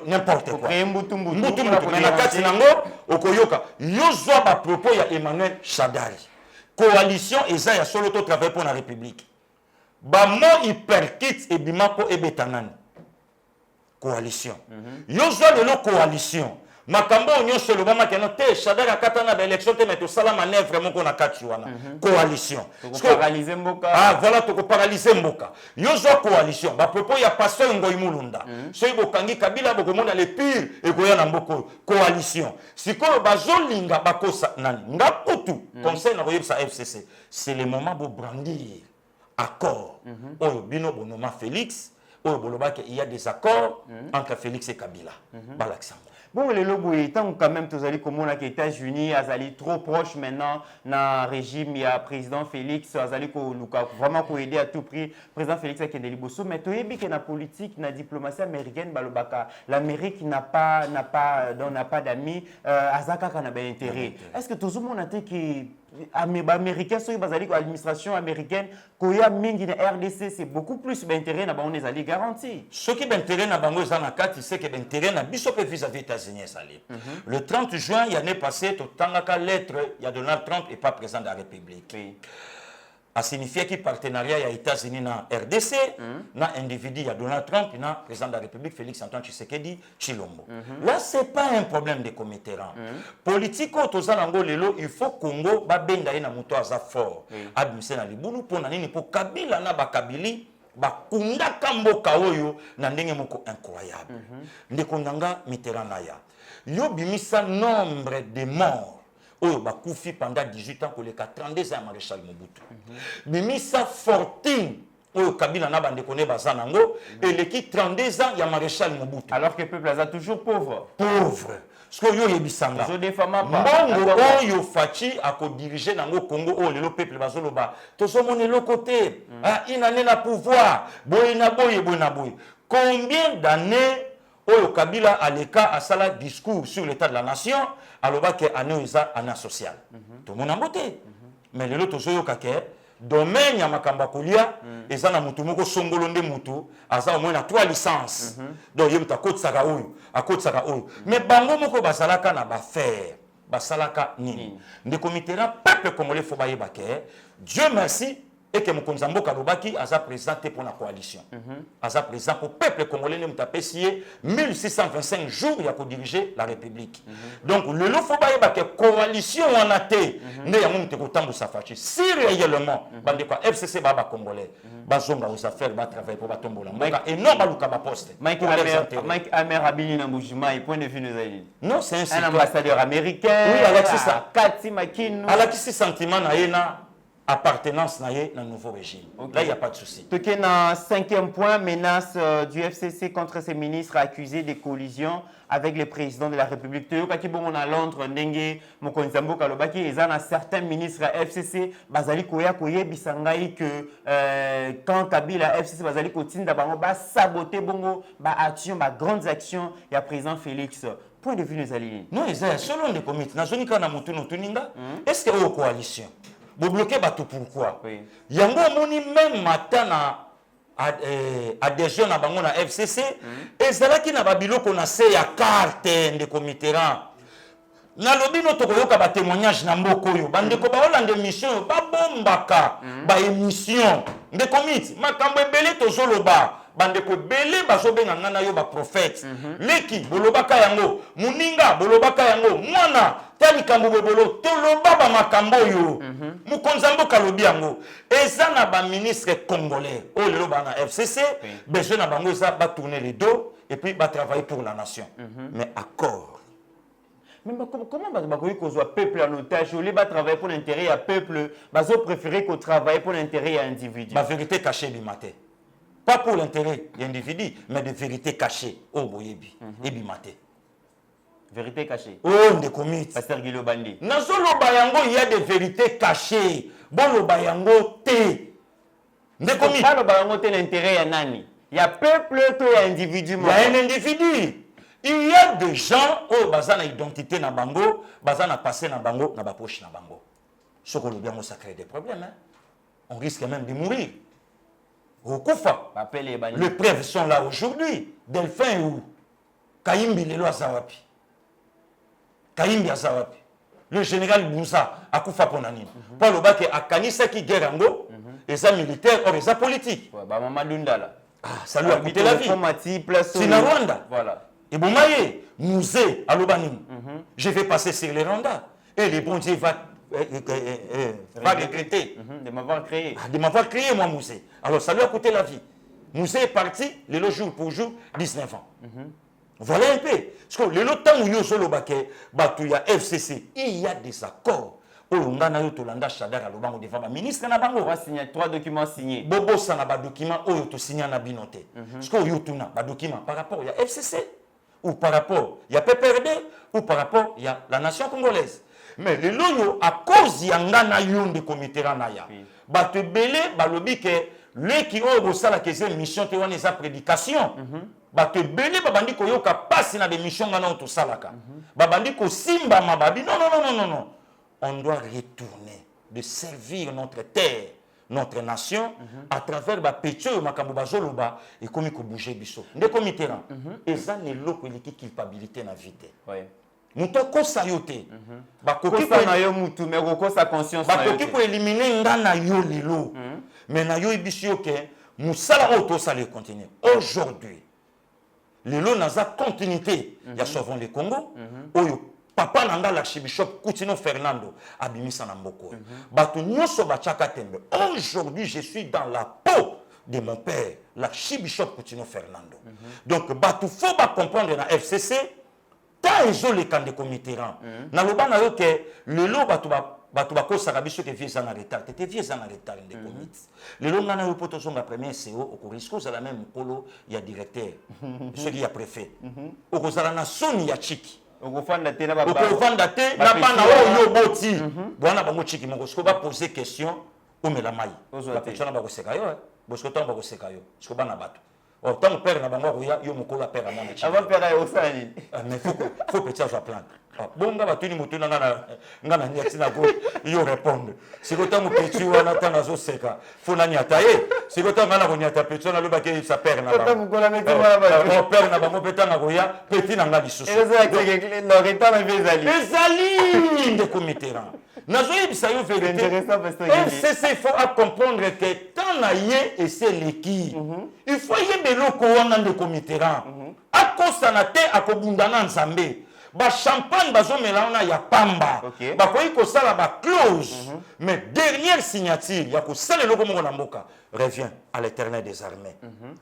n'importe quoi. Mbutu mais na kati nango okoyoka. Yozwa ba propos ya Emmanuel Shadari. Coalition eza ya solo to travail pour la République. Ba mo hyperkit et bimako e betanani. Coalition. Yozwa lelo coalition. Makambo nyonso lo bama keno te Shadara katana ba élection te meto sala manœuvre moko na kati wana. Coalition. Ko paralyser mboka. Ah voilà to ko paralyser mboka. Yozwa coalition. Ba propos ya pasteur Ngoyi Mulunda. So ibo kangi Kabila boko mona le pire e ko ya na mboko coalition. Sikoyo bazolinga bakosa nani. Ngaputu conseil na koyebisa FCC. C'est le moment pour brandir accord. Oyo bino bonoma Félix, oyo bolobake il y a des accords entre Félix et Kabila. Balaksam. Bon, le lobo étant quand même tous allés comme on a les États-Unis, azali trop proche maintenant na régime il y a président Félix, azali ko luka vraiment ko aider à tout prix président Félix a kendeli bosso mais to yebi que na politique na diplomatie américaine balobaka l'Amérique n'a pas d'amis azaka kana ba intérêt. Est-ce que tout le monde a dit que américains sont basés l'administration américaine koya mingi na RDC c'est beaucoup plus d'intérêt na on les alliés garantis. Ce qui d'intérêt na bango zanakati c'est que d'intérêt na biso pe vis-à-vis États-Unis sali. Le 30 juin il y a année passée to tangaka lettre il y a Donald Trump et pas président de la République. A signifié que partenariat ya États-Unis na RDC na individu ya Donald Trump na président de la République Félix Antoine Tshisekedi Tshilombo. Là c'est pas un problème de commetterant. Politico tozanango lelo il faut Congo ba benda na muto aza fort. Admise na libulu pona nini po Kabila na bakabili bakunda kamboka oyo na ndenge moko incroyable. Ndeko nanga Mitterrand na ya. Yo bimisa nombre de morts oyo bakufi pendant 18 ans koleka 32 ans maréchal Mobutu. Bimisa fortune oyo Kabila na bande kone bazanango eleki 32 ans ya maréchal Mobutu. Alors que le peuple est toujours pauvre. Pauvre. Ce que yo yebisanga. Mbongo oyo fachi ako diriger nango Congo oyo lelo peuple bazoloba. Tozomona le côté inane na pouvoir. Boye na boye. Combien d'années oyo Kabila aleka asala discours sur l'état de la nation aloba ke ane eza ana social. To mona mbote. Mais lelo tozoyo kake domaine ya makamba kolia eza na mutu moko songolo nde mutu aza au moins na 3 licences. Donc yemta akotsaka oyo. Mais bango moko basalaka na ba faire basalaka nini. Ndeko Mitterrand peuple congolais faut bayeba ke Dieu merci et que Mokonzi Mboka Lobaki a présenté pour la coalition. A présenté pour le peuple congolais ne mutapesié 1625 jours il a diriger la République. Donc le lot faut pas que coalition en a été ne ya monte ko tambo safachi. Si réellement bande quoi FCC baba congolais bazonga aux affaires ba travailler pour ba tombola. Et non baluka ba poste. Mike Amer Abini na Mbujima et point de vue nous ali. Non, c'est un ambassadeur américain. Oui, Alexis ça. Kati Makinu. Alexis sentiment na yena appartenance na ye na nouveau régime. Okay. Là, il n'y a pas de souci. Toké na 5e point, menace du FCC contre ses ministres accusés de collision avec le président de la République. Toyoka bon on a Londres ndenge mokonzambo kalobaki ezana certains ministres à FCC bazali koya koye bisangai que quand Kabila FCC bazali kotinda bango ba saboter bongo ba action ba grandes actions ya président Félix. Point de vue nous ali. Non, c'est selon les comités. Nazonika na mutu no tuninga. Est-ce que au coalition vous bloquez bateau pourquoi? Oui. Yango moni même matin à adhésion na bango na FCC et cela qui na babilo qu'on a se ya carte de comité rang. Na lobi no tokoyoka ba témoignage na mboko yo bande ko ba olande mission ba bombaka ba émission de comité makambo ebele tozoloba bande ko belé bazo benga ngana yo ba prophète leki bolobaka yango muninga bolobaka yango mwana tali kambo bebolo toloba ba makambo yo mukonzambo kalobi yango eza na ba ministre congolais o lelo ba na FCC besoin na bango eza ba tourner les dos et puis ba travailler pour la nation mais accord. Mais comment le peuple en otage, au lieu de travailler pour l'intérêt du peuple, ils préfèrent qu'on travaille pour l'intérêt de l'individu? La vérité cachée du matin. Pas pour l'intérêt de l'individu, mais de vérité cachée. Oh, boyebi. Et bimate. Vérité cachée. Oh, on est commis. Pasteur Guilo Bandi. Dans le bayango, il y a des vérités cachées. Bon, le bayango, té. Ne commis. Pas le bayango, té l'intérêt de nani. Il y a peuple, il y a individu. Il y a un individu. Il y a des gens qui ont une identité na bango, bazana passé na bango, na bapoche na bango. Ce qu'on bien ça crée des problèmes. Hein? On risque même de mourir. Au Koufa. Les preuves sont là aujourd'hui. Delphin ou Kaimbi Lelo Azawapi. Kaimbi Azawapi. Le général Boussa a Koufa Ponani. Pour le bac à Kanisa qui guerre ango, et ça militaire, or et ça politique. Ah, ça lui a coûté la vie. C'est na Rwanda. Voilà. Et bon, musée à l'Obanim, je vais passer sur les Rwanda. Et les bon Dieu va regretter de m'avoir créé. De m'avoir créé, moi, musée. Alors, ça lui a coûté la vie. Musée est parti, le jour pour jour, 19 ans. Voilà un peu. Parce que le temps où il y a FCC, il y a des accords. Olongana yo tolanda Chadar à l'Obango devant le ministre na bango. On va signer 3 documents signés. Bobo ça na ba document oyo to signer na binoté. Parce que yo tuna ba document par rapport il y a FCC ou par rapport il y a PPRD ou par rapport il y a la nation congolaise. Mais le loyo à cause ya ngana yo de comité ranaya. Ba te belé ba lobi que le qui o sala que c'est mission te wana sa prédication. Ba te belé ba bandi ko yo ka passe na des missions ngana to salaka. Ba bandi ko simba mababi non. On doit retourner, de servir notre terre, notre nation, à travers la pétio, Makambobazoloba, et comme il faut bouger biso. Ne comme terrain. Et ça, c'est l'eau qui culpabilité na vie. Mouto ko sayote. Bakoki ko na yo mutu, mais ko sa conscience. Bakoki ko éliminer ngana yo lelo. Mais na yo ibisio ke musala auto ça le continuer. Aujourd'hui, lelo naza continuité. Ya sauvons le Congo. Oyo Papa nanga l'archibishop Koutino Fernando abimisa na mboko. Batu nyoso bachaka tembe. Aujourd'hui, je suis dans la peau de mon père, l'archibishop Koutino Fernando. Donc batu faut pas comprendre na FCC tant ils ont les camps de comité rang. Na loba na yo ke le lo batu ba ko sarabiso ke vieux en retard. T'étais vieux en retard de comité. Le lo ngana yo poto son la première CO au risque ça la même kolo il y a directeur. Celui qui a préfet. Au kozala na soni ya chiki. Okofanda te na bana oyo boti bwana bango chiki moko siko ba poser question o mela mai la personne ba ko seka yo bosko tango ba ko seka yo siko bana bato o tango père na bango yo moko la père na mama avant père yo sani mais faut petit ça plante bonga batuni mutu na ngana nyati na ko yo répondre siko tango petit wana tanga zo seka faut na nyata siko tango na ko nyata petit na loba ke sa père na bango tango ko la meti mala ba père na bango petanga ko ya petit na ngali susu ezali de comité rang nazoyi bisayo vérité FCC faut comprendre que tant na yé et c'est l'équipe il faut y beloko wana de comité rang akosana te akobundana nzambe ba champagne bazomela wana ya pamba bakoyi kosala ba clause mais dernière signature ya kosala eloko moko na mboka revient à l'Éternel des armées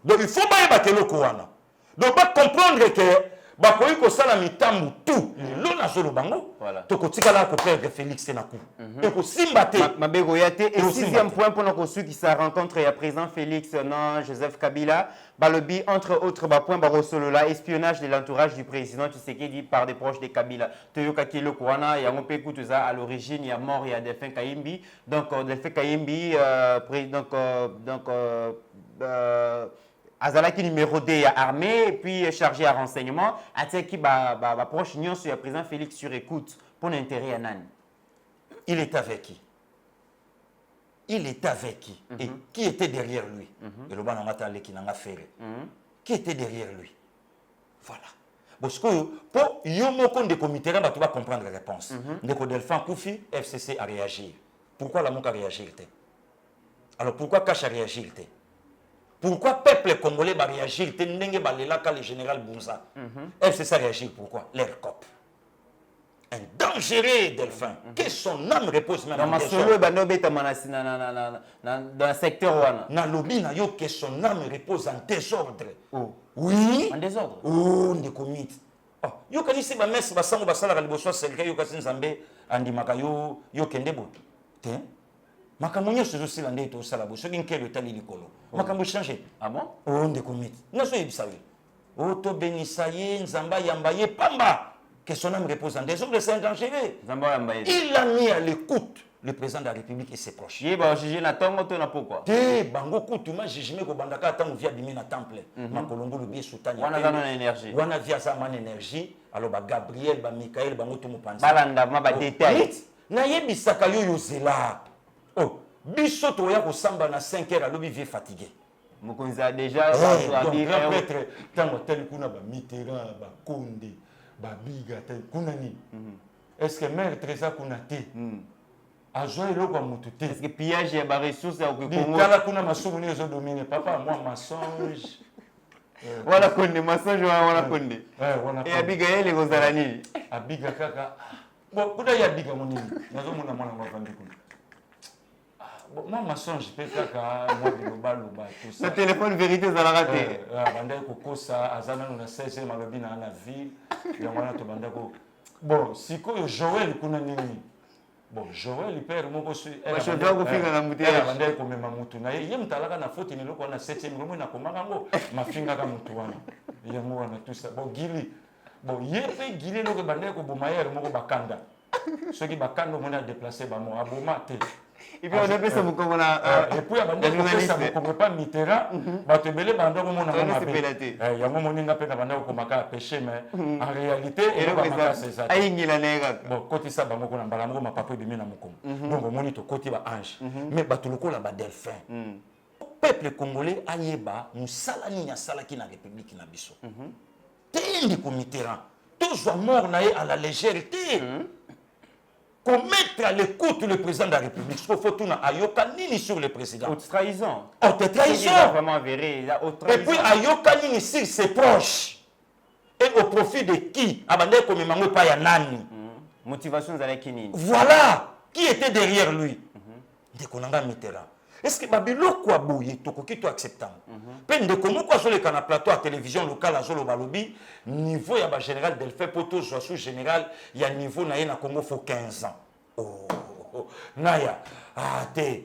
donc il faut ba yeba keloko wana donc ba comprendre que bakoyi kosala mitambu tout lelo nazolo bango tokotikala koperdre Félix na coup ekosimba te mabeko ya te. Et sixième point pour nous sa rencontre ya président Félix non Joseph Kabila balobi entre autres point barosolola espionnage de l'entourage du président Tshisekedi par des proches de Kabila toyoka kilo kwana ya ngope kutuza à l'origine ya mort ya Delphin Kayimbi donc Delphin Kayimbi azalaki numéro 2 à armée et puis chargé à renseignement ateki ba proche nyonso ya président Félix sur écoute pour l'intérêt à nani. Il est avec qui? Il est avec qui? Et qui était derrière lui? Et le ban ngata leki nanga ferré. Qui était derrière lui? Voilà. Parce que pour yomoko de comité là tu vas comprendre la réponse. Ndeko Delphin Koufi FCC a réagi. Pourquoi la monka a réagi? Alors pourquoi Cash a réagi? Pourquoi le peuple congolais va réagir? Le général Bounza. FCC a réagi pourquoi? L'air cop. Un dangereux Delphin. Que son âme repose même dans le secteur. Dans le que son âme repose en désordre. Oh. Oui. En désordre. Oh, on est commis. Oh, yo kanisi ba messe ba sango ba sala liboso selka yo kasi nzambe andimaka yo kende bo. Te. Makambo nyonso ezosila nde tosala bo soki nkelo etali likolo makambo change. Ah bon? Oh nde komiti naso yebisa ye o tobenisa ye nzamba yamba ye pamba que son âme repose en désordre, c'est un dangereux. Il a mis à l'écoute le président de la République et ses proches. Il va juger na tongo to na pourquoi? Te bango kutuma jijime ko bandaka tango via bimi na temple makolongo le bien soutani wana zana énergie wana via sa man énergie alors ba Gabriel ba Michael bango to mopanza balanda ma ba détail na yebisaka yo yozela oh biso to ya ko samba na 5 heures alobi vie fatigué mokonzi a déjà peut-être tango tel kuna ba Mitterrand ba Konde ba biga tel kuna ni est-ce que maire Trésor kuna te ajoa eloko mutu te est-ce que pillage ya ba ressources ya ko Congo kala kuna masumu ni ezo dominer papa moi mensonge wala konde mensonge wala konde wana et abiga ele kozala nini abiga kaka bon kuda ya biga monini nazo mona mwana wa vandi kuna moi mensonge pe kaka moi biloba tout ça le téléphone vérité za la raté banda ko kosa azana na 16e malobi na ville ya mwana to banda ko bon sikoyo Joël kuna nini. Bon, Joël, il perd mon boss. Je dois vous faire la mouteille. Je vais comme ma moutouna. Il y a un talaka na faute, il est là qu'on a 7e romo na komarango. Ma finga ka moutouna. Il y a moi na tout ça. Bon, Gili. Bon, il fait Gili le bandé ko bomayer moko bakanda. Ceux qui bakando mona déplacer ba mo aboma te. Et puis on a fait ça beaucoup on a et puis abandé ko ça ko pas Mitterrand ba te belé bando ko mona ma pe. Il y a mo ninga pe na bando ko maka péché mais en réalité et c'est ça. Ayingila nega. Bon, côté ça ba moko na mbala moko ma papa bimi na mokomo. Donc moni to côté ba ange. Mais ba to lokola ba delphin. Peuple congolais ayeba musala ni ya sala ki na république na biso. Tendi ko Mitterrand. Toujours mort na à la légèreté. Commettre à l'écoute le président de la République. Ce qu'il faut tout ayoka nini sur le président. Haute trahison. Haute trahison. Il a vraiment avéré. Et puis ayoka nini sur ses proches. Et au profit de qui? Abandé comme mango pa ya nani. Motivation zala kinini. Voilà. Qui était derrière lui? De konanga Mitterrand. Est-ce que Babilo quoi bouillé to koki to acceptant? Peine de comment quoi sur le canal plateau à télévision locale à Zolo Balobi niveau ya ba général Delphin poto sous général il y a niveau na na Congo faut 15 ans. Oh naya te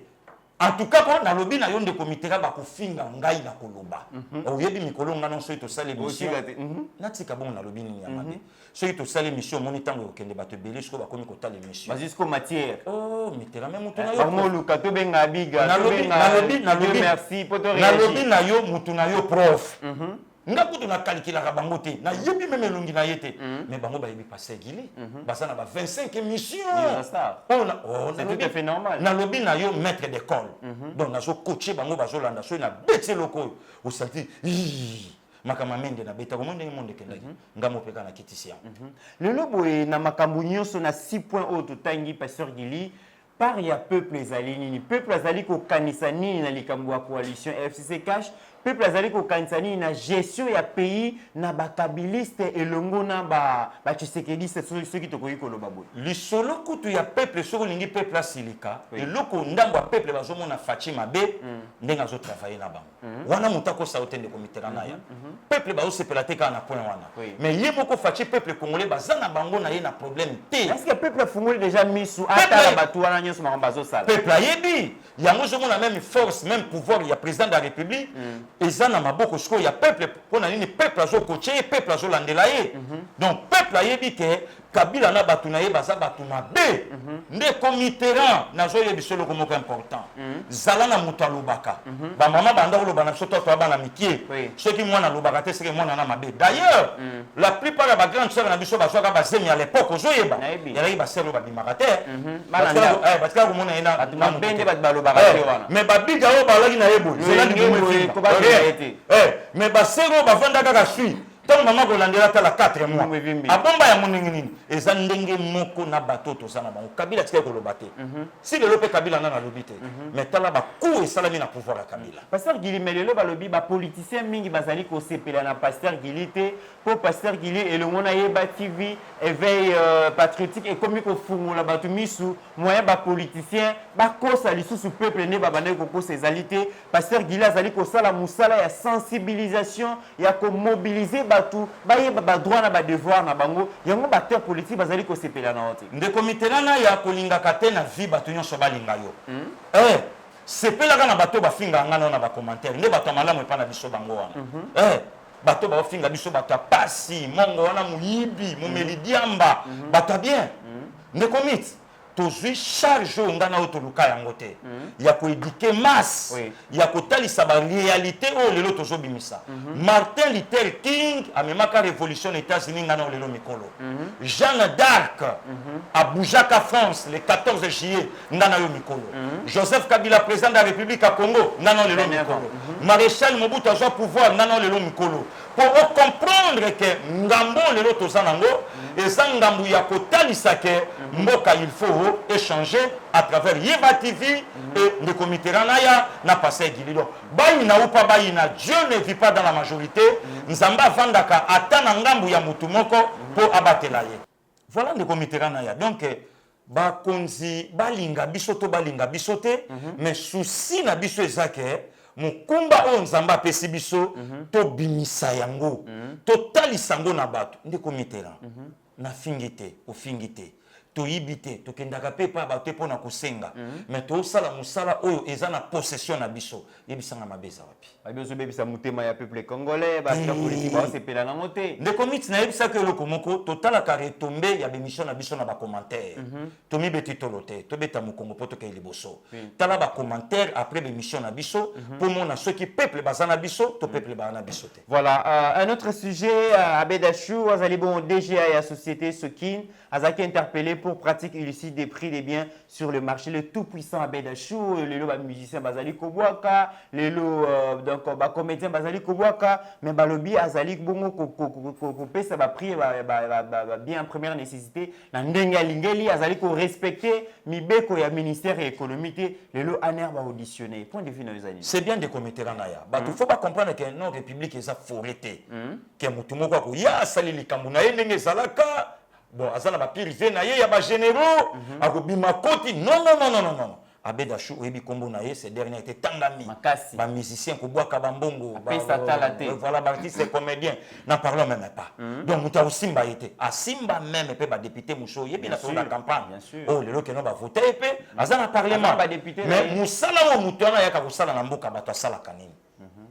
en tout cas pour na lobi na yon de comité ba ko finga ngai na koloba o yebi mikolo ngana so to sale mission natika bon na lobi ni yamade so to sale mission monitango okende bato belé ko ba komi ko tale mission jusqu'au matière oh Mitterrand même mutu na yo mo luka to benga biga na lobi merci poto réagir na lobi na yo mutu na yo prof nga kutu na calculaka bango te na yebi même elongi na yete mais bango ba yebi passer Gili basa na ba 25 émissions c'est tout à fait normal na lobi na yo maître d'école donc na so coacher bango bazolanda so na bete loko o senti makama mende na beta komonde monde kendaki ngamo peka na kitisia le lobo na makambo nyonso na 6 points auto tangi pasteur Gili part ya peuple ezali nini peuple azali kokanisa nini na likambo ya coalition FCC cash peuple azali kokanisa nini na gestion ya pays na bakabiliste elongo na batshisekediste soki tokoki koloba boye lisolo kutu ya peuple soki olingi peuple asilika eloko ndambo ya peuple bazomona faci mabe ndenge azotravaille na bango wana moto akosa te ndeko Mitterrand ya peuple bazosepela te kaka na point wana mais ye moko faci peuple congolais baza na bango na ye na problème te est-ce que peuple afungoli déjà misu atala bato wana nyonso makambo bazosala peuple ayebi yango ozomona même force même pouvoir ya président de la république eza na maboko sikoyo ya peuple mpona nini peuple azokotie ye peuple azolandela ye donc peuple ayebi ke Kabila na bato na ye baza bato mabe ndeko Mitterrand nazoyebiso eloko moko important zala na moto alobaka bamama banda koloba na biso to bana mikie soki mwana alobaka te seke mwana na mabe d'ailleurs la plupart ya bagrande sœur na biso bazwaka bazemi à l'époque ozoyeba yalaki basere oyo babimaka te batikaka komona ye mais babiga oyo balaki na ye boye mais basere oyo bavanda kaka sui ntango mama kolandela tala 4 mois abomba ya monenge nini eza ndenge moko na bato toza na bango Kabila tikaki koloba te si lelo mpe Kabila nana alobi te mais tala bacour esalami na pouvoir ya Kabila Pasteur Gili mais lelo balobi bapoliticien mingi bazali kosepela na Pasteur Gili te po Pasteur Gili elongo na Yeba TV éveil patriotique ekomi kofungola bato misu moyen bapoliticien bakosa lisusu peuple nde babandaki kokosa ezali te Pasteur Gili azali kosala mosala ya sensibilisation ya komobilize bato bayeba badroit na badevoir na bango yango baacteur politique bazali kosepela na ote ndeko Mitterrand ya kolingaka te na vie bato nyonso balinga yo sepelaka na bato bafinga ngana na bacommentaire nde bato malamu epa na biso bango wana bato baofinga biso bato apasi mongo wana moyibi momeli diamba bato bien ndeko Mitterrand tozwi charge oyo ngana oyo toluka yango te ya koéduke masse ya kotalisa baréalité oyo lelo tozobimisa Martin Luther King amemaka révolution na États-Unis ngana oyo lelo mikolo Jeanne d'Arc abujaka France le 14 juillet ngana oyo mikolo Joseph Kabila président de la République ya Congo ngana oyo lelo mikolo Maréchal Mobutu azwa pouvoir ngana oyo lelo mikolo pour comprendre que ngambo lelo toza nango eza ngambu ya kotalisa ke mboka il faut échanger à travers Yeba TV et ndeko Mitterrand na passé Gililo bayina ou pas bayina Dieu ne vit pas dans la majorité nzamba vandaka atana ngambu ya mutu moko pour abatela ye voilà ndeko Mitterrand donc bakonzi balinga biso to balinga biso te mais souci na biso ezake mukumba oyo nzamba apesi biso tobimisa yango totalisa yango na bato ndeko Mitterrand nafingi te ofingi te toyibi te tokendaka mpe pa bato mpo na kosenga mais tosala mosala oyo eza na possession na biso yebisanga mabe eza wapi bazobebisa motema ya peuple congolais baacteur politique baosepela nango te ndeko Mitterrand nayebisaka eloko moko totalaka retombe ya bemission na biso na bacommentaire tomibeti tolo te tobeta mokongo mpo tokei liboso tala bacommentaire après bemission na biso mpo mona soki peuple baza na biso to peuple baza na biso te. Voilà, un autre sujet, Abedachou azali bon DGA et la société Sokin azaki interpellé pour pratique illicite des prix des biens sur le marché. Le tout-puissant Abedachou, le musicien Bazali Kobwaka, le donc comédien Bazali Kobwaka, mais balobi azali bongo coupé ça va prix bien en première nécessité. Na ndenga lingeli azali ko respecter mibeko ya ministère et économie le lo aner va auditionner. Point de vue na ezali. C'est bien de commettre na ya. Ba tu faut pas comprendre que non république eza forêté. Que mutu moko ko ya sali likambu na ye ndenge zalaka. Bon, azana ba privé na ye ya ba généraux, akobima koti. Non. Abedachou oyebi kombo na ye ces derniers étaient tangami. Makasi. Ba musicien ko boaka bambongo. Voilà, ba artiste comédien. N'en parlons même pas. Donc muta osimba été. A simba même pe ba député muso yebi na sur la campagne. Oh lelo ke no ba voter pe azana parlement. Mais musala wa mutu na yaka kusala na mboka bato asala kanini.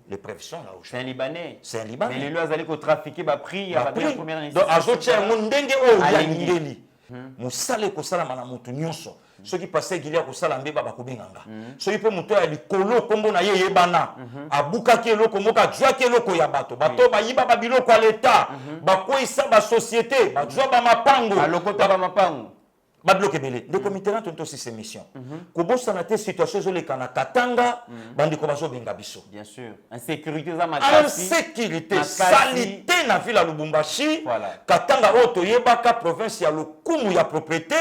Les preuves sont là. C'est un Libanais. C'est un Libanais. Mais les lois allaient trafiquer ba prix à la première nécessité. Donc azotia mondenge o ya ngeli. Musale ko sala mana mutu nyonso. Ceux qui passaient Gilia ko sala mbeba ba kobenganga. Ceux qui pe mutu ya likolo kombo na ye yebana. Abuka ke loko moka jwa ke loko ya bato. Bato ba yiba ba biloko à l'état. Ba ko isa ba société, ba jwa ba mapango. Alokota ba mapango. Babloke belé de comité na tonto ces missions ko bosana te situation zo lekana katanga bandi ko bazo benga biso bien sûr insécurité za makasi insécurité salité na ville ya Lubumbashi katanga oto yebaka province ya lokumu ya propriété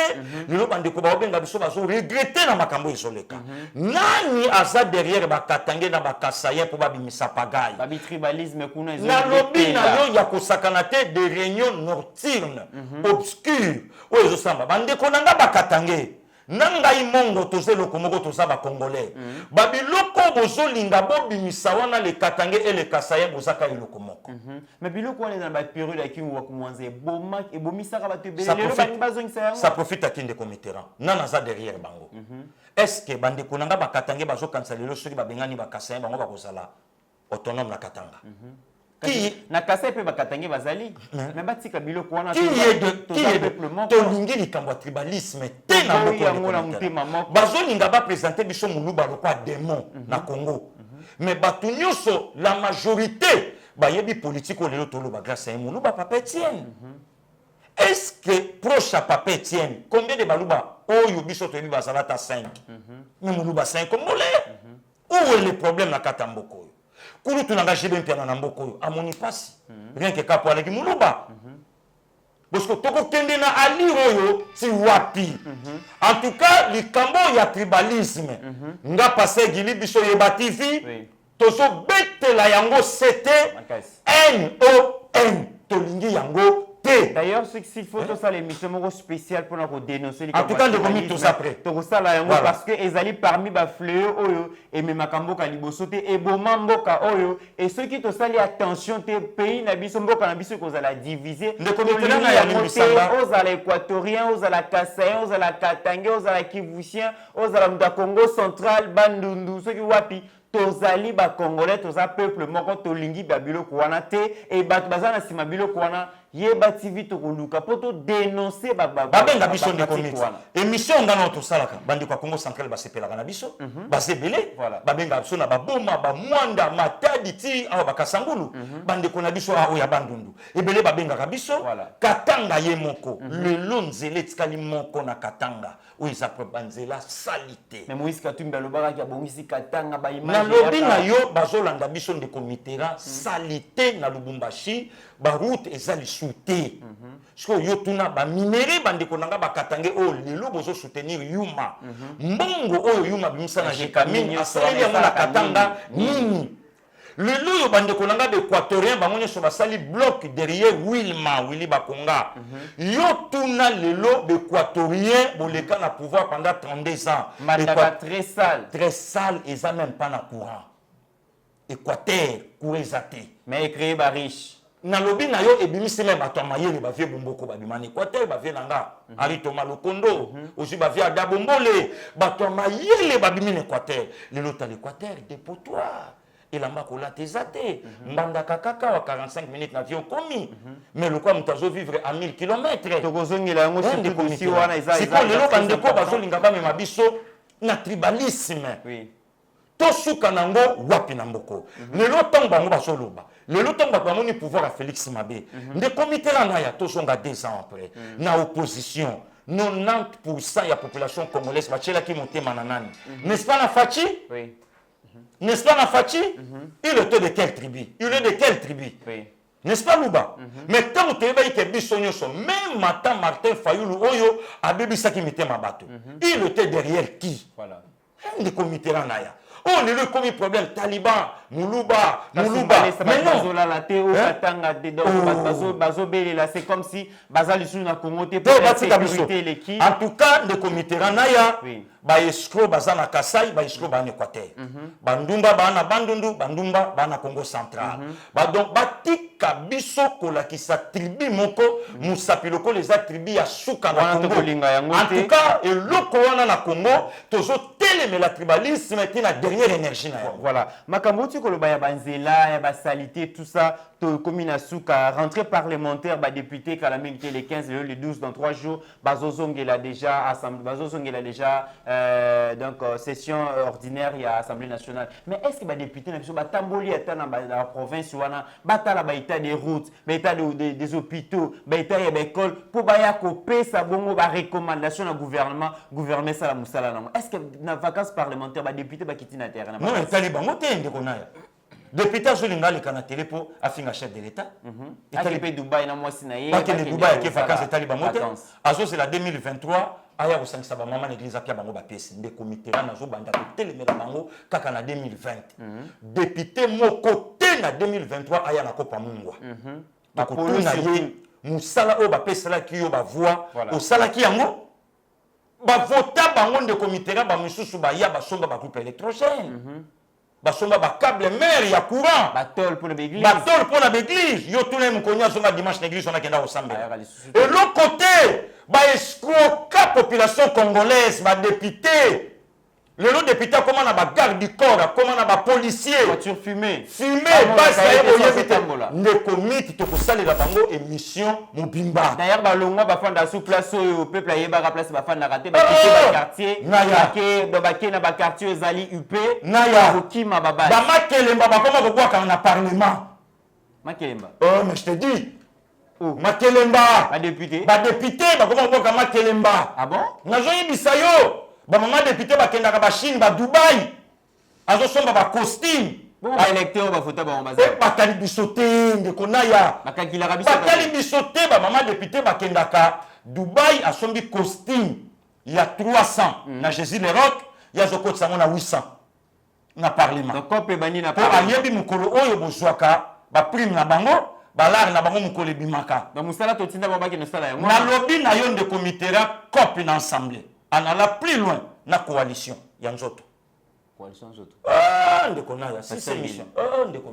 lelo bandeko baobenga biso bazo regretter na makambo ezoleka nani aza derrière bakatange na bakasaye po babimisa pagaille babi tribalisme kuna na lobi na yo ya kosakana te de réunion nocturne obscure oyo ezosamba bandeko na nga bakatange na ngai mongo toze loko moko toza bacongolais babiloko bozolinga bobimisa wana le katange e le kasaye bozaka eloko moko mais biloko wana na bapériode ya kingu wakumwanza ebomisaka bato ebele Ça lelo profite- bangi bazongisa yango ça profite à Kindeko Mitterrand nana aza derrière bango est-ce que bandeko na nga bakatange bazokanisa lelo soki babengani bakasaye bango bakozala autonome na katanga qui na kasa pe bakatange bazali mais batika biloko wana qui est de peuple moko tolingi likambo ya tribalisme te na Oyo yango na motema moko moko. bazolinga bapresente biso moluba lokwa démon na Congo mais bato nyonso la majorité bayebi politique oyo lelo toloba grâce à ye moluba Papa Etienne est-ce que proche à Papa Etienne combien de baluba oyo biso toyebi bazala ta 5 mais moluba 5 congolais où est le problème na kata mboka oyo kulu tunanga jibe mpiana na mboka oyo amoni pasi rien que kapo aleki moluba parce que tokokende na alire oyo ti wapi en tout cas likambo ya tribalisme nga pase gili biso yeba tv Oui. tozobetela yango c'était Makasi. NON tolingi yango te D'ailleurs, s'il faut tout ça, l'émission moko spéciale pour nous dénoncer les En tout cas, de tout ça après. Tout ça là, Voilà. parce que ils allaient parmi les fleurs oyo et même makambo kalibosote et bomamboka oyo et ceux qui tout ça les attention te pays na biso mboka na biso ko la diviser. Le comité na ya limbisanga. Aux ala équatoriens, aux ala kassaïens, aux ala katangais, aux ala kivousiens, aux ala mda Congo central, bandundu, ceux qui wapi tozali ba congolais toza peuple moko tolingi ba biloko wana te et bato bazana sima biloko wana yeba tv tokoluka po to dénoncer babenga biso ndeko miti émission ngana tosalaka bandeko ya Congo central basepelaka na biso basebele Voilà. babenga biso na baboma bamwanda matadi ti awa bakasangulu bandeko na biso oyo ya bandundu ebele babengaka biso Voilà. katanga ye moko lelo nzela etikali moko na katanga oyo eza mpe banzela sali te mais Moïse Katumbi alobaka ki abongisi katanga ba image nalobi na yo bazolanda biso ndeko mitera sali te na lubumbashi baroute eza lisu te sikoyo yo tuna baminere bandeko na nga bakatange oyo lelo bozosoutenir yuma mbongo oyo yuma bimisa na jekamine asaleli yango na katanga nini lelo oyo bandeko na nga baéquatorien bango nyonso basali bloc derrière Willy Bakonga yo tuna lelo baéquatorien boleka na pouvoir pendant 32 ans mandaka très sale très sale eza même pas na courant équateur courant eza te mais créé ba riche nalobi na yo ebimisi me bato ya mayele bavie bomboko babima na équateur bavie na nga ari toma lokondo ozwi bavie ada bombole bato ya mayele babimi na équateur lelo ta l'équateur dépotoir elamba kolata eza te mbandaka kaka wa 45 minutes na avion komi mais lokwa moto azovivre à 1000 km tokozongela yango surtout si wana sikoyo lelo bandeko bazolinga bamema biso na tribalisme oui tosuka nango wapi na mboko lelo ntango bango bazoloba lelo ntango bato bamoni pouvoir ya Félix Mabe ndeko mitera na ya tozonga 2 ans après na opposition 90% ya population congolaise batielaki motema na nani n'est-ce pas na Fachi oui n'est-ce pas na Fachi il était de quelle tribu il est de quelle tribu oui n'est-ce pas Luba mais tant que tu es biso nyonso même Mata Martin Fayulu oyo abebisaki mitema bato il était derrière qui voilà ndeko mitera na ya oh lelo komi problème taliban muluba mais non la théo katanga dedans bazo belela c'est comme si bazali sous na Congo te pour la sécurité l'équipe en tout cas ndeko mitera na ya oui ba escroc bazana Kasai ba escroc ba en Équateur bandumba bana bandundu bandumba bana Congo central ba donc batika biso kolakisa tribu moko musapiloko les tribu ya suka na Congo en tout cas eloko wana na Congo tozo teleme la tribalisme tina dernière énergie na voilà makambo ti koloba ya banzela ya basalité tout ça to komina suka rentrée parlementaire ba député Kalamengite les 15 le 12 dans 3 jours bazozongela déjà assemblée bazozongela déjà donc session ordinaire ya assemblée nationale mais est-ce que ba député na biso ba tamboli ata na la province wana batala ba état des routes ba état des hôpitaux ba état ya ba école pour ba ya kopesa bongo ba recommandation na gouvernement ça la musala na est-ce que na vacances parlementaires ba député ba kiti na terrain non tali bango te ndeko na ya député azolinga aleka na télé mpo afinga chef de l'état akende Dubaï na mwasi na ye bakende Dubaï ake vacances etali bango te vacances. azozela 2023 aya kosangisa bamama na église apia bango bapiesi ndeko mitterrand azobanda kotelemela bango kaka na 2020 député moko te na 2023 aya na kopa mungwa bakotuna ye mosala oyo bapeselaki yo bavoi osalaki yango bavota bango ndeko mitterrand bamisusu baya basomba bagroupe électrogène basomba bacable mare ya courant batol pour l'église yo tuna mokoni azonga dimanche na église on akenda kosambela eloko te baescroka population congolaise badéputé lelo député akoma na bagarde du corps akoma na bapolicier voiture fumée basi aye boyebi te ndeko miti tokosalela bango émission mobimba d'ailleurs balongwa bafanda sous place oyo peuple ayebaka place bafandaka te bakite baquartier bake na baquartier ezali up kokima babali bamakelemba bakoma kobwakana na parlement makelemba mais je te dis makelemba badéputé bakoma kobwaka makelemba nazoyebisa yo bamama député bakendaka bachine badubai azosomba bacostume bakali biso te ndeko naya bakali biso te bamama député bakendaka dubai asombi costume ya 300 na jésus le roc ya azokotisa yango na 800 na parlement po ayebi mokolo oyo bozwaka baprime na bango balare na bango mokolo ebimaka nalobi na yo ndeko mitterrand cope na assemblée anala plus loin na coalition ya nzoto ndeko naya ndeko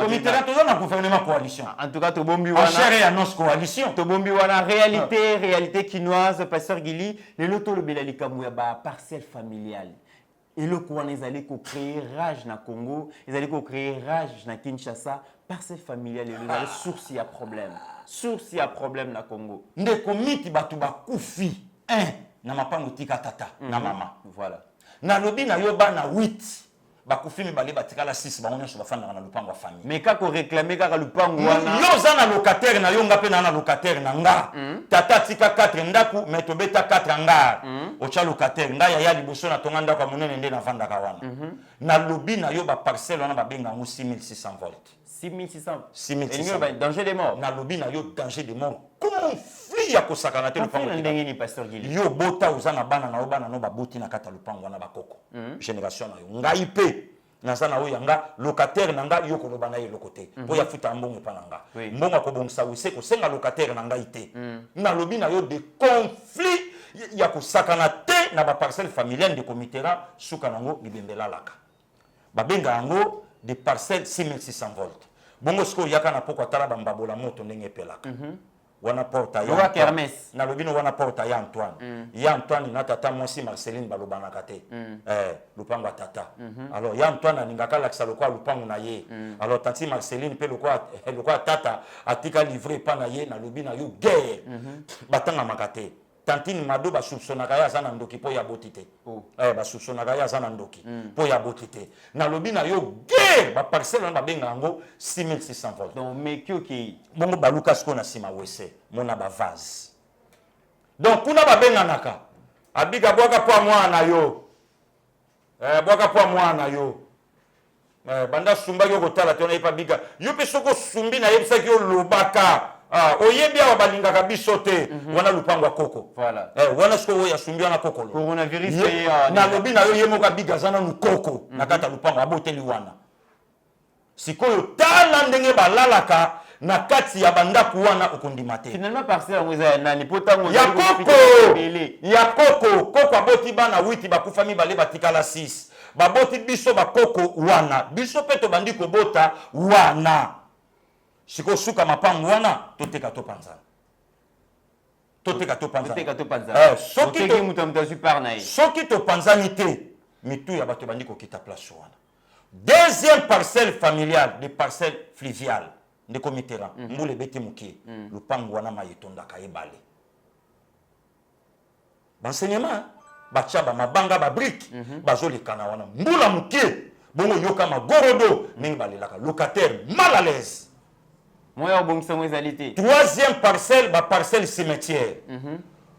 mitterrand toza na gouvernement coalition en tout cas tobombi wana chere ya nos coalition tobombi wana réalité quinoise pasteur Gili lelo tolobela likambo ya ba parcelle familiale eloko wana ezali kocréer rage na Congo ezali kocréer rage na Kinshasa parcelle familiale ezali source ya problème na Congo ndeko miti bato bakufi na mapango tika tata na mama voilà na lobi na yo bana 8 bakufi mibale batikala 6 bango nyonso bafandaka na lupango ya famille mais kako réclamer kaka lupango wana yo za na locataire na yo nga pe na locataire na nga tata tika 4 ndaku mais tobeta 4 nga ocha locataire nga ya liboso na tonga ndako ya monene nde na vandaka wana na lobi na yo ba parcelle wana babenga ngo 6600 volts 6600 danger de mort na lobi na yo danger de mort conflit ya kosakana te lupango ndenge ni pasteur Gili yo bota uza na bana na yo bana no baboti na kata lupango wana bakoko génération na yo ngai pe naza na oyo yanga locataire na nga yo koloba na ye eloko te po ya futa mbongo epa na nga mbongo akobongisa wese kosenga locataire na ngai te na lobi na yo de conflit ya kosakana te na baparcelle familiale ndeko mitterrand suka nango libembelalaka babenga yango de parcelle 6600 volts bongo sikoyo yaka na poko atala bambabola moto ndenge epelaka wana porta ya Kermesse na lobino wana porta ya Antoine ya Antoine na tata mwasi Marceline balobanaka te lupango tata alors ya Antoine aningaka lakisa lokwa lupango na ye alors tanti Marceline pe lokwa tata atika livrer pa na ye na lobina yo guerre batanga makate tantine mado basupsonaka ya aza na ndoki po ya boti te basupsonaka ya aza na ndoki po ya boti te na lobi na yo guerre baparcelle wana babenga yango 6600 volts donc mekioki bongo baluka siko na nsima wese mona bavase donc kuna babenganaka abika bwaka po mwana yo bwaka po mwana yo banda sumbaki okotala te onayebi bika yo mpe soki osumbi nayebisaki olobaka oyebi awa balingaka biso te wana lupango ya koko wana siko oyo asumbi wana kokolo coronavirus na lobi na yo ye moko abika aza nanu koko na kati ya lupango aboteli wana sikoyo tala ndenge balalaka na kati ya bandako wana okondima te finalement parcelle yango eza ya nani po ntango ya koko aboti bana 8 bakufa mibale batikala 6 baboti biso bakoko wana biso mpe tobandi kobota wana siko suka mapango wana toteka topanzana soki topanzani te mitu ya bato bandi kokita place wana deuxième parcelle familiale de parcelle fluviale ndeko mitterrand mbula ebeti mokie lupango wana mai etondaka ebale baenseignement batya bamabanga babrike bazolekana wana mbula mokie bongo yoka magorodo ndenge balelaka locataire mal à l'aise troisième parcelle parcelle cimetière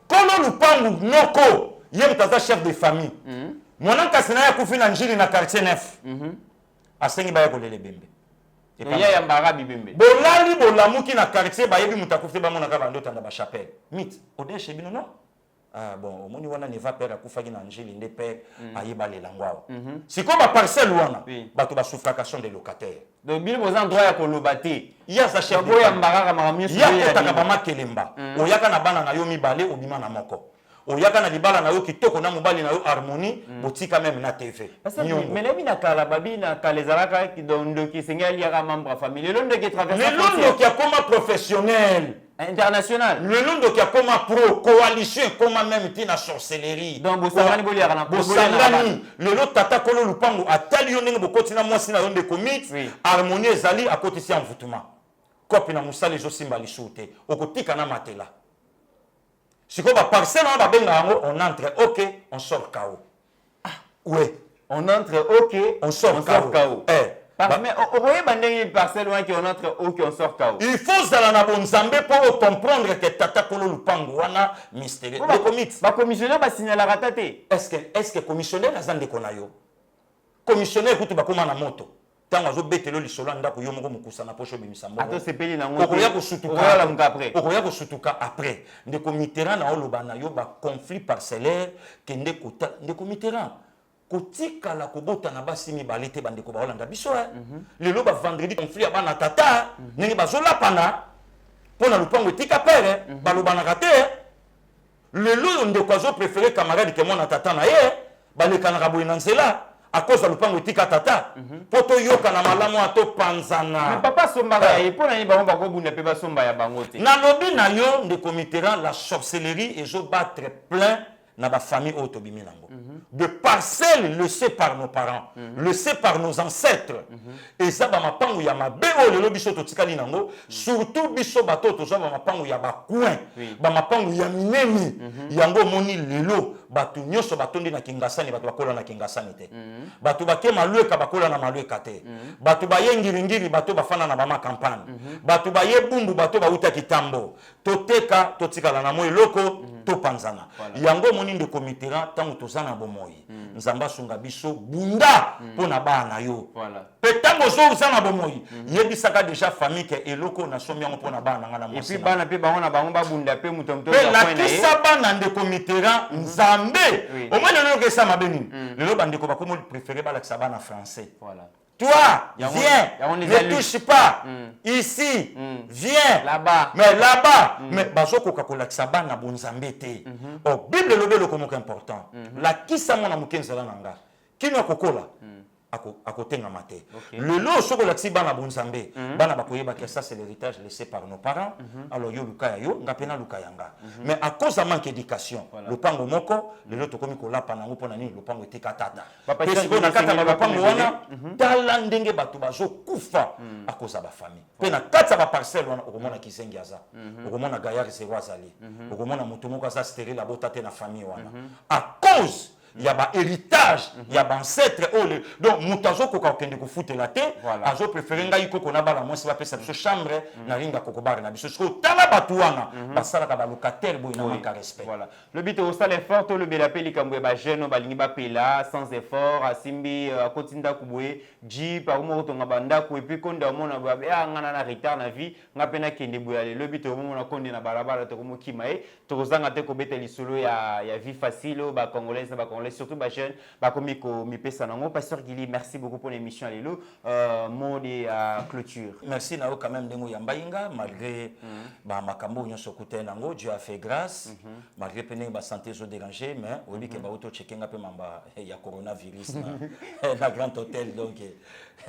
kolo lupangu noko ye moto aza chef de famille Mwana kasina ya kufi na njili na quartier 9. Asengi baya kolele bembe. Ya ya mbara bibembe. Bolali bolamuki na quartier bayebi mutakufi ba mona ka bando tanda ba chapelle. Mit, odeshe bino non? Ah bon, omoni wana ne va père akufaki na njili nde père ayeba le langwao. Siko ba parcelle wana bato ba souffracation des locataires. Donc bino bozan droit ya kolobati. Ya sa chef boya mbara ka makamyo ya kotaka ba makelemba. Oyaka na bana na yo mibale obima na moko. Oyaka na libala na yo kitoko na mobali na yo harmonie botika même na TV. Mais les na kala babi na kalezaraka ki dondo ki sengali ya membre famille. Le londo qui traverse. Le londo qui a comme professionnel international. Le londo qui a comme pro coalition comme même tina sorcellerie. Donc bosangani boli ya na bosangani le lot tata kolo lupango atali yo ndenge bokotina mwasi na yo nde commit harmonie ezali akotisi envoûtement. Kopi na musali zo simba lisute okotika na matela. Si on va parcelle, on entre, ok, on sort KO. Oui. On entre, ok, on sort KO. Mais on voyait parcelle on entre, ok, on sort KO. Il faut ça la bonzambe pour comprendre que Tata Kolo Lupango wana mystérieux. Le comité. Le commissionnaire va signaler la ratate. Est-ce que commissionnaire a zande konayo? Commissionnaire écoute ba koma na moto. Tango zo betelo lisolo ndako yo moko mukusa na poche bimisambo. Ato sepeli na ngoto. Okoya ko sutuka. Okoya la muka après. Okoya ko sutuka après. Ndeko mitera na oloba na yo ba conflit parcellaire kende kota ndeko mitera. Kotika la kobota na basi mibale te bandeko ba Holanda biso lelo ba vendredi conflit ya bana tata ndenge bazola pana pona lupango etika pere baloba na kate lelo ndeko azo préférer camarade que mona tata na ye baleka na boye na nzela à cause de lupango etika tata poto yoka na malamu ato panzana. Mais papa somba ya pona ni bango bako bunda pe ba somba ya bango te na lobi na yo ndeko mitera la sorcellerie ezo battre plein na ba famille auto biminango de parcelles laissées par nos parents laissées par nos ancêtres et ça ba mapangu ya mabe o lelo biso to tikali nango surtout biso bato to za ba mapangu ya ba coin ba mapangu ya minemi yango moni lelo bato nyoso batondi na kingasani bato bakola na kingasani te bato bake malweka bakola na malweka te bato bayengiri bato bafana na ba ma campagne bato baye bumbu bato bauta kitambo toteka totikala na moyo loko to panzana yango moni ndeko mitera tango tozana bomoi nzamba sunga biso bunda pona bana yo petango zo uzana bomoi yebisaka déjà famille ke eloko na somi yango pona bana ngana mwasi et puis bana pe bango na bango ba bunda pe mutomto ya point na ye kisa bana ndeko mitera nzambe au moins lelo ke sa mabeni lelo bandeko bakomo préférer bala kisa bana français toi, viens, ne touche pas. Ici, viens. Là-bas. Mais là-bas. Mais bazoko kakola kisaba na bonzambete. Oh, Bible le comme important. La kisa mona mukenzela nanga. Kino kokola. À côté de la maté. Le lot sur la tsiba na bonzambe. Bana bakoyeba que ça c'est l'héritage laissé par nos parents. Alors yo luka yo, ngapena luka yanga. Mais à cause de manque d'éducation, le pango moko, le lot komi kola panango pona ni le pango était katata. Parce que na kata ba pango wana, tala ndenge bato bazo kufa à cause de la famille. Pe na kata ba parcelle wana okomona kisengi aza. Okomona gayari se wazali. Okomona mutomoko aza stérile la botate na famille wana. À cause il y a un héritage, il y a un ancêtre. Donc, Moutazo koka okende ko foutre la tête. Azo préféré nga yiko kona bala moi c'est pas pesa biso chambre na ringa kokobar na biso. Ko tala batuana basala ka ba locataire boy na manka respect. Voilà. Le but au sale effort to le belape likambo ba jeune balingi ba pela sans effort asimbi akotinda kubwe ji par mo to ngabanda ko et puis konda mona ba ngana na retard na vie ngapena kende boya le but au moment na konde na balabala to ko kimae to zanga te ko beteli solo ya vie facile ba congolaise ba surtout les jeunes, Pasteur Guili, merci beaucoup pour l'émission. Mot de clôture. Merci Nao quand même de Yambainga, malgré Makambo Nango, Dieu a fait grâce, malgré que ma santé est dérangée, mais au lieu que auto checking up il y a coronavirus na grand hôtel donc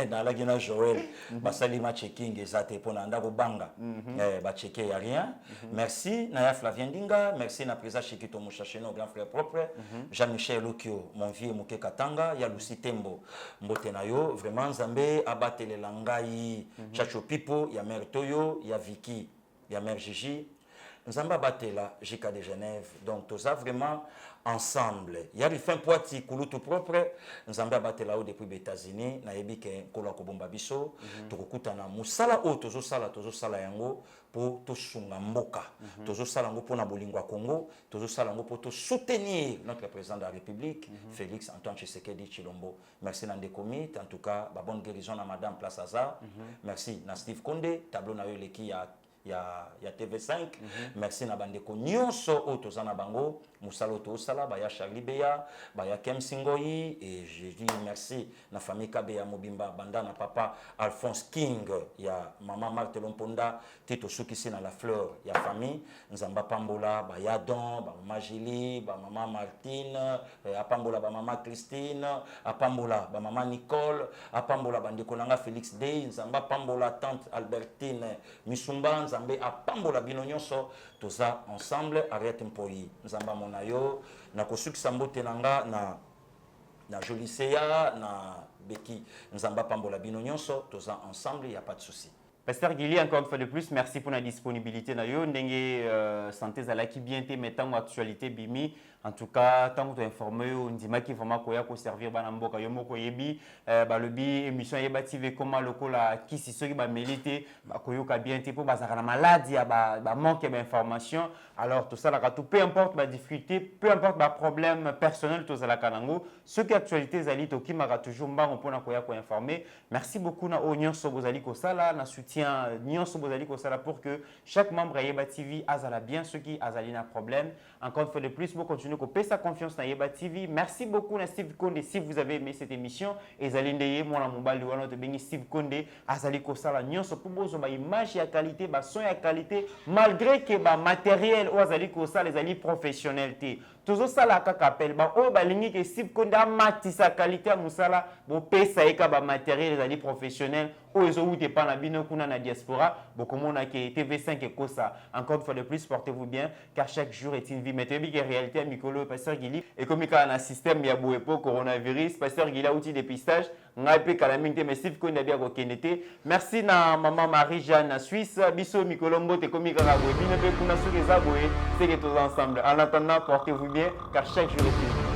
dans la Guinée Joël, Basalima checking exact pour nanda banga, ba checker y a rien. Merci Naya Flavien Dinga, merci na président Chikito Mouchaché nos grand frère propre, Jean-Michel Lokio, mon vieux Mouké Katanga, ya Lucy Tembo, Mbotenayo, vraiment Zambé, abatele langai, Chacho Pipo, ya Mère Toyo, ya Vicky, ya Mère Gigi. Nous avons battu la JK de Genève. Donc, tout ça vraiment, ensemble. Il y a des fins poiti kulutu propre. Nzambe abatela o depuis les États-Unis. Na yebi ke kola ko bomba biso. Tokokuta na musala o tozo sala yango pour to sunga mboka. Tozo sala yango pour na bolingwa Congo. Tozo sala yango pour to soutenir notre président de la République, Félix Antoine Tshisekedi Tshilombo. Merci Nande Komit. En tout cas, bonne guérison à Madame Place Azar. Merci na Steve Konde. Tableau na yo leki ya TV5. Merci na bandeko nyonso o tozana bango musalo to sala baya Charlie Beya baya Kem Singoi et je dis merci na famille Kabeya Mobimba banda na papa Alphonse King ya maman Marthe Lomponda Tito Sukisi na la fleur ya famille Nzamba Pambola baya Don ba maman Julie ba maman Martine apambola ba maman Christine apambola ba maman Nicole apambola bandeko nanga Félix Day Nzamba Pambola tante Albertine Misumba Nzambe apambola bino nyonso toza ensemble arrête mpoi Nzamba monayo na kosukisa mbote nanga na Joliseya na Beki Nzamba pambola bino nyonso toza ensemble, il y a pas de souci. Pasteur Guili, encore une fois de plus, merci pour la disponibilité. Ndenge santé zalaki bien te mettant actualité bimi. En tout cas, tant que tu es informé, on dit que vraiment koya ko servir bana mboka yo moko yebi balobi émission yeba TV comment lokola kisi soki ba melite ba koyoka bien te pour bazaka na maladie ba manque d'information. Alors tout ça là tout peu importe ba difficulté, peu importe ba problème personnel tout ça là kanango, ce qui actualité zali to ki maka toujours mbango pona koya ko informer. Merci beaucoup na onyon so bozali ko sala na soutien nyonso bozali ko sala pour que chaque membre yeba TV azala bien ceux qui azali na problème. Encore une fois de plus, pour continuer à payer sa confiance dans Yeba TV. Merci beaucoup à Steve Konde si vous avez aimé cette émission. Et Zalindeye, moi, la mobile de Steve Konde, Azali Kosala, Nyonso, pour vous, image et qualité, son et qualité, malgré que le matériel ou Azali Kosala, les alliés professionnels. Toujours ça la kapel ba o ba lingi ke Steve Konde mati sa qualité musala bo pesa eka ba matériel les alliés professionnels o ezo ou te pas na bino kuna na diaspora bo komona ke TV5 et kosa. Encore une fois de plus, portez-vous bien car chaque jour est une vie. Mettez bien réalité à Mikolo Pasteur Guili et comme il y a un système ya boepo coronavirus Pasteur Guili a outil dépistage ngape kalaminte mais Steve Konde bien ko kenete. Merci na maman Marie-Jeanne na Suisse biso Mikolo Mbote komi kaka boe bino pe kuna soki za boe c'est que tous ensemble. En attendant, portez-vous bien car chaque jour est une vie.